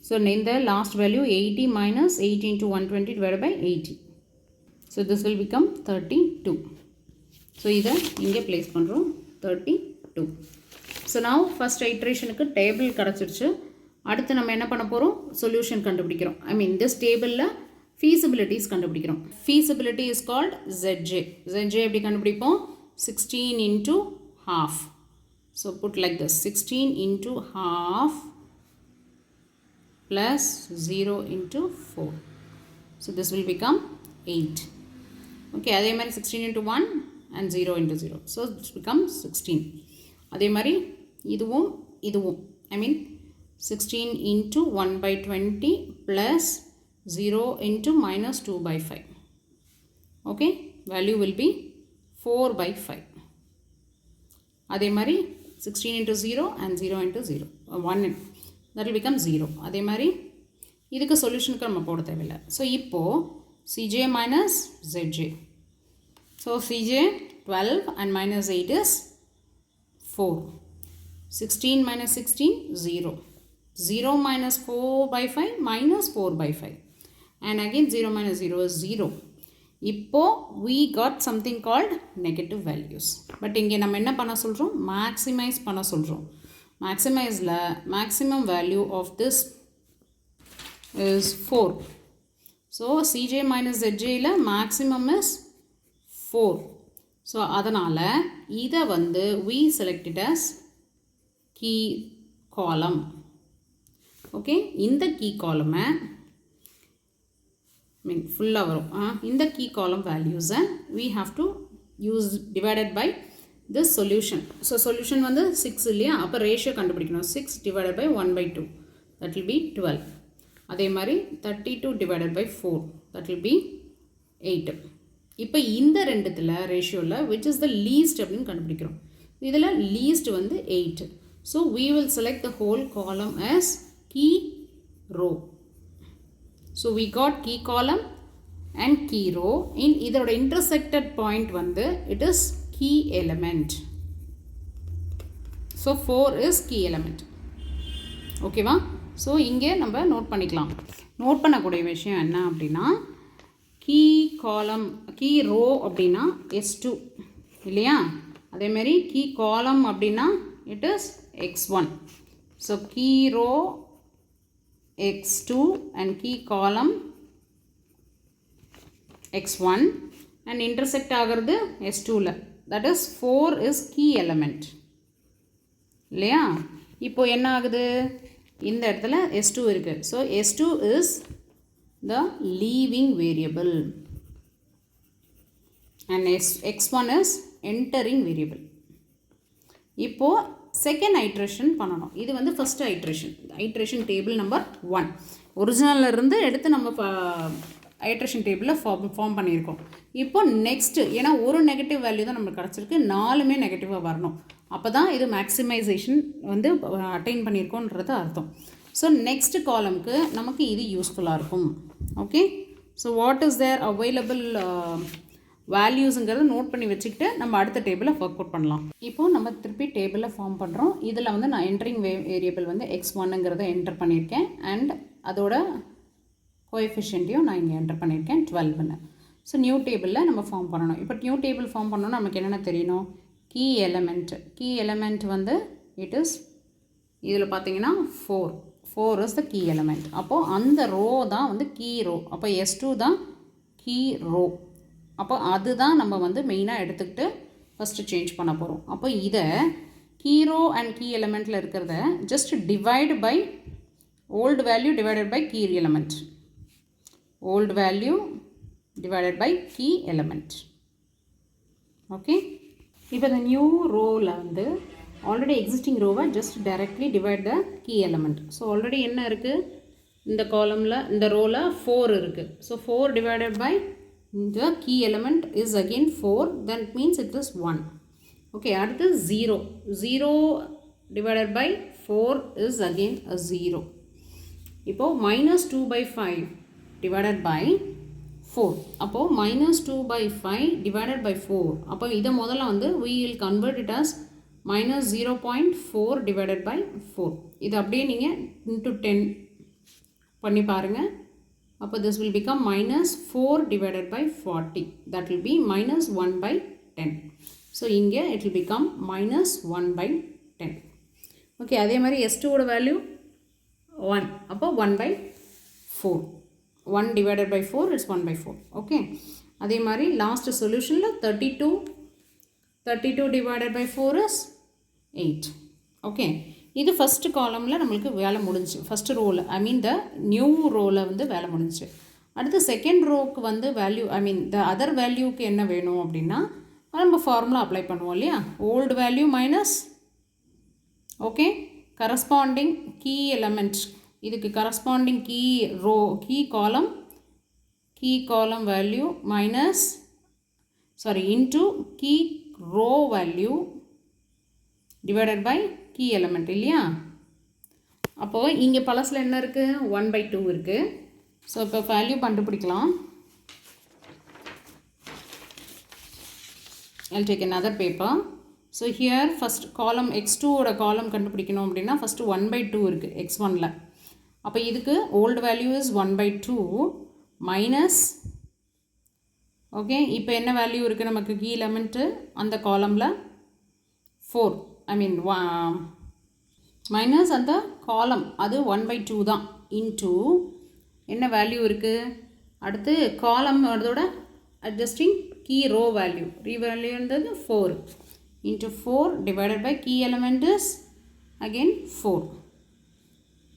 So in the last value 80 minus 8 into 120 divided by 80. So this will become 32. So இதை இங்கே place பண்ணுறோம் 32. So now first iterationக்கு table கிடச்சிருச்சு. அடுத்து நம்ம என்ன பண்ண போகிறோம், சொல்யூஷன் கண்டுபிடிக்கிறோம். I mean this tableல feasibilities கண்டுபிடிக்கிறோம். Feasibility is called ZJ. ZJ எப்படி கண்டுபிடிப்போம், 16 into half. So put like this, 16 into half plus 0 into 4. So this will become 8. Okay, அதே மாதிரி 16 into 1 and 0 into 0. So this becomes 16. அதே மாதிரி இதுவும் I mean 16 into 1 by 20 plus 0 into minus 2 by 5. Okay, value will be 4 by 5. அதே மாதிரி 16 into 0 and 0 into 0. 1, that will become 0. அதே மாதிரி இதுக்கு சொல்யூஷனுக்கு நம்ம போட தேவையில்லை. ஸோ இப்போது Cj minus Zj. So Cj 12 and minus 8 is 4. 16 minus 16, 0. 0 minus 4 by 5 minus 4 by 5. And again 0 minus 0 is 0. இப்போ we got something called negative values. But இங்கே நம்ம என்ன பண்ண சொல்கிறோம், maximize பண்ண சொல்கிறோம். Maximizeல maximum value of this is 4. So Cj minus Zjல maximum is 4. So அதனால் இதை வந்து we select it as key column. Okay, இந்த key column ஃபுல்லாக வரும். இந்த key column values we have to use divided by this solution. So solution வந்து 6 இல்லையா, அப்போ ரேஷியோ கண்டுபிடிக்கணும். 6 divided by 1 by 2, that will be 12. அதே மாதிரி 32 divided by 4, that will be 8. இப்போ இந்த ரெண்டுத்தில் ரேஷியோவில் which is the least அப்படின்னு கண்டுபிடிக்கிறோம். இதில் least வந்து 8. So we will select the whole column as key row. So we got key column and key row. In இதோட intersected point வந்து it is key element. So 4 is key element. ஓகேவா? So இங்கே நம்ம note பண்ணிக்கலாம். Note பண்ணக்கூடிய விஷயம் என்ன அப்படின்னா, key column key row அப்படின்னா S2 இல்லையா, அதேமாரி key column அப்படின்னா it is x1. So key row x2 and key column x1 and intersect ஆகிறது S2ல, that is 4 is key element இல்லையா. இப்போ என்ன ஆகுது, இந்த இடத்துல S2 இருக்கு. So S2 is the leaving variable and x1 is entering variable. இப்போ செகண்ட் ஐட்ரேஷன் பண்ணணும். இது வந்து ஃபஸ்ட்டு ஐட்ரேஷன் டேபிள் நம்பர் 1. ஒரிஜினலில் இருந்து எடுத்து நம்ம ஐட்ரேஷன் டேபிளில் ஃபார்ம் பண்ணியிருக்கோம். இப்போ நெக்ஸ்ட்டு, ஏன்னா ஒரு நெகட்டிவ் வேல்யூ தான் நம்மளுக்கு கிடச்சிருக்கு, 4மே நெகட்டிவாக வரணும். அப்போ தான் இது மேக்ஸிமைசேஷன் வந்து அட்டைன் பண்ணியிருக்கோன்றது அர்த்தம். ஸோ நெக்ஸ்ட் காலம்க்கு நமக்கு இது யூஸ்ஃபுல்லாக இருக்கும். Okay, so what is there available வேல்யூஸுங்கிறது நோட் பண்ணி வச்சுக்கிட்டு நம்ம அடுத்த டேபிளை ஒர்க் அவுட் பண்ணலாம். இப்போது நம்ம திருப்பி டேபிளை ஃபார்ம் பண்ணுறோம். இதில் வந்து நான் என்ட்ரிங் வேரியபிள் வந்து x1ங்கிறத என்டர் பண்ணியிருக்கேன். அண்ட் அதோட கோஎஃபிஷியன்ட்டையும் நான் இங்கே என்டர் பண்ணியிருக்கேன் 12ன்னு. ஸோ நியூ டேபிளில் நம்ம ஃபார்ம் பண்ணணும். இப்போ நியூ டேபிள் ஃபார்ம் பண்ணோன்னா நமக்கு என்னென்ன தெரியணும்? கீ எலமெண்ட் வந்து இட் இஸ் இதில் பார்த்தீங்கன்னா 4 இஸ் த கீ எலமெண்ட். அப்போது அந்த ரோ தான் வந்து கீ ரோ. அப்போ S2 தான் கீ ரோ. அப்போ அதுதான் நம்ம வந்து மெயினாக எடுத்துக்கிட்டு ஃபஸ்ட்டு சேஞ்ச் பண்ண போகிறோம். அப்போ இதை கீ ரோ அண்ட் கீ எலமெண்ட்டில் இருக்கிறத just divide by old value divided by key element. old value divided by key element. Okay. இப்போ the new rowல வந்து already existing rowவை just directly divide the key element. So already என்ன இருக்குது? இந்த columnல இந்த rowல 4 இருக்குது. So 4 divided by the key element is again 4. That means it is 1. Okay. அடுத்து 0 divided by 4 is again a 0. இப்போ minus 2 by 5 divided by 4. அப்போ minus 2 by 5 divided by 4. அப்போ இதை முதல்ல வந்து we will convert it as minus 0.4 divided by 4. இது அப்படியே நீங்கள் into 10 பண்ணி பாருங்கள். அப்போ this will become minus 4 divided by 40. That will be minus 1 by 10. So இங்கே it will become minus 1 by 10. Okay. அதே மாதிரி S2 ஓட வேல்யூ 1. அப்போ 1 by 4. 1 divided by 4 is 1 by 4. Okay. அதே மாதிரி last solutionல 32 divided by 4 is 8. Okay. இது first columnல நம்மளுக்கு வேலை முடிஞ்சு. first rowல I mean the new rowல வந்து வேலை முடிஞ்சு. அடுத்து second rowக்கு வந்து value I mean the other valueக்கு என்ன வேணும் அப்படின்னா நம்ம ஃபார்முலா அப்ளை பண்ணுவோம் இல்லையா? old value minus okay corresponding key element. இதுக்கு corresponding key column value minus into key row value divided by key element இல்லையா? அப்போ இங்கே பலஸில் என்ன இருக்குது? 1/2 இருக்குது. ஸோ இப்போ வேல்யூ கண்டுபிடிக்கலாம். I'll take another paper. So here first column x2 ஓட column கண்டுபிடிக்கணும் அப்படின்னா first 1/2 இருக்குது x1ல. அப்போ இதுக்கு old value is 1/2 minus okay இப்போ என்ன வேல்யூ இருக்குது நமக்கு கீ எலமெண்ட்டு அந்த காலமில் 4 I mean மைனஸ் அந்த காலம் அது 1/2 தான் இன்ட்டு என்ன வேல்யூ இருக்குது அடுத்து காலம் அதோட அட்ஜஸ்டிங் கீ ரோ வேல்யூ வேல்யூன்றது 4 into 4 divided by key element is again 4.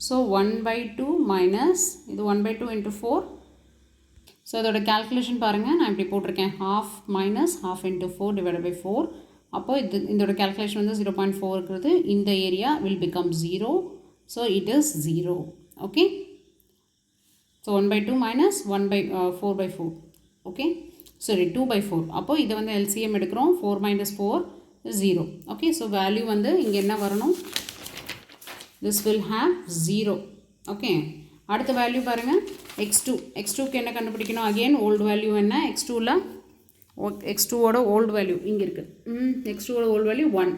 So 1/2 minus இது 1/2 into 4. So அதோட calculation பாருங்கள் நான் இப்படி போட்டிருக்கேன் half minus half into 4 divided by 4. அப்போ இதோட calculation வந்து 0.4 இருக்கிறது. இந்த area will become 0. So it is 0. Okay. So 1/2 minus 4/4. Okay. Sorry 2/4. அப்போ இதை வந்து LCM எடுக்கிறோம் 4 minus 4 0. Okay. So value வந்து இங்கே என்ன வரணும்? This will have 0. Okay. அடுத்த வேல்யூ பாருங்கள் x2க்கு என்ன கண்டுபிடிக்கணும்? அகெயின் ஓல்டு வேல்யூ என்ன? x2ஓட ஓல்டு வேல்யூ இங்கே இருக்குது. x2ஓட old value 1.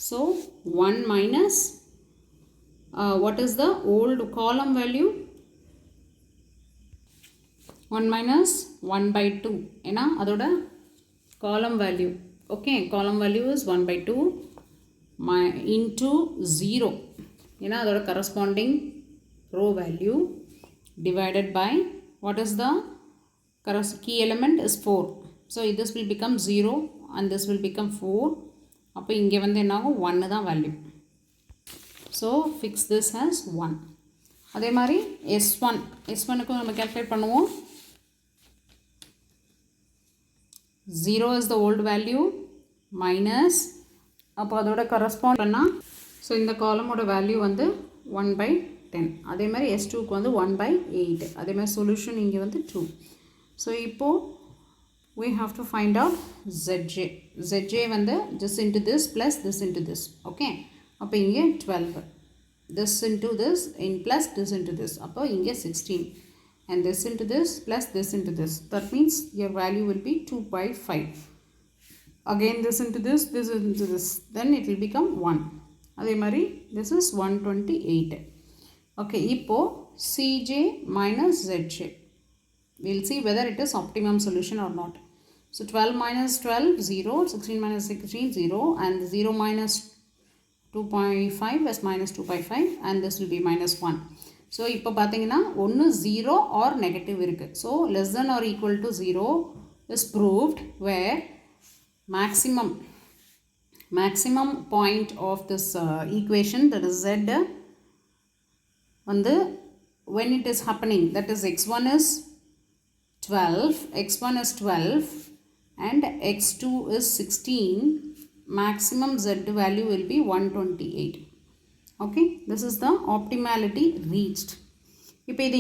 So 1 minus what is the old column value? 1 minus 1/2 ஏன்னா அதோட column value. Okay column value is 1/2 into 0 ஏன்னா அதோட corresponding row value divided by what is the key element is 4. So this will become 0 and this will become 4. அப்போ இங்கே வந்து என்னாகும் 1 தான் value. So fix this as 1. அதே மாதிரி S1க்கும் நம்ம calculate பண்ணுவோம். 0 is the old value minus அப்போ அதோட கரஸ்பாண்ட் பண்ணால் ஸோ இந்த காலமோட வேல்யூ வந்து 1/10. அதே மாதிரி S2க்கு வந்து 1/8. அதே மாதிரி சொல்யூஷன் இங்கே வந்து 2. ஸோ இப்போது we have to find out Zj வந்து this into this plus this into this. Okay அப்போ இங்கே 12 this into this in plus this into this. அப்போ இங்கே 16 and this into this plus this into this. That means your value will be 2 by 5. Again this into this into this, then it will become 1. அதே மாதிரி this is 128. Okay, இப்போ Cj minus Zj. We'll see whether it is optimum solution or not. So 12 minus 12, 0, 16 minus 16, 0, and 0 minus 2.5 is minus 2 by 5, and this will be minus 1. So இப்போ பார்த்தீங்கன்னா ஒன்று 0 or negative இருக்கு. So less than or equal to 0 is proved where maximum point of this equation, that is z, வந்து when it is happening, that is x1 is 12 and x2 is 16, maximum z value will be 128. Okay, this is the optimality reached. இப்போ இது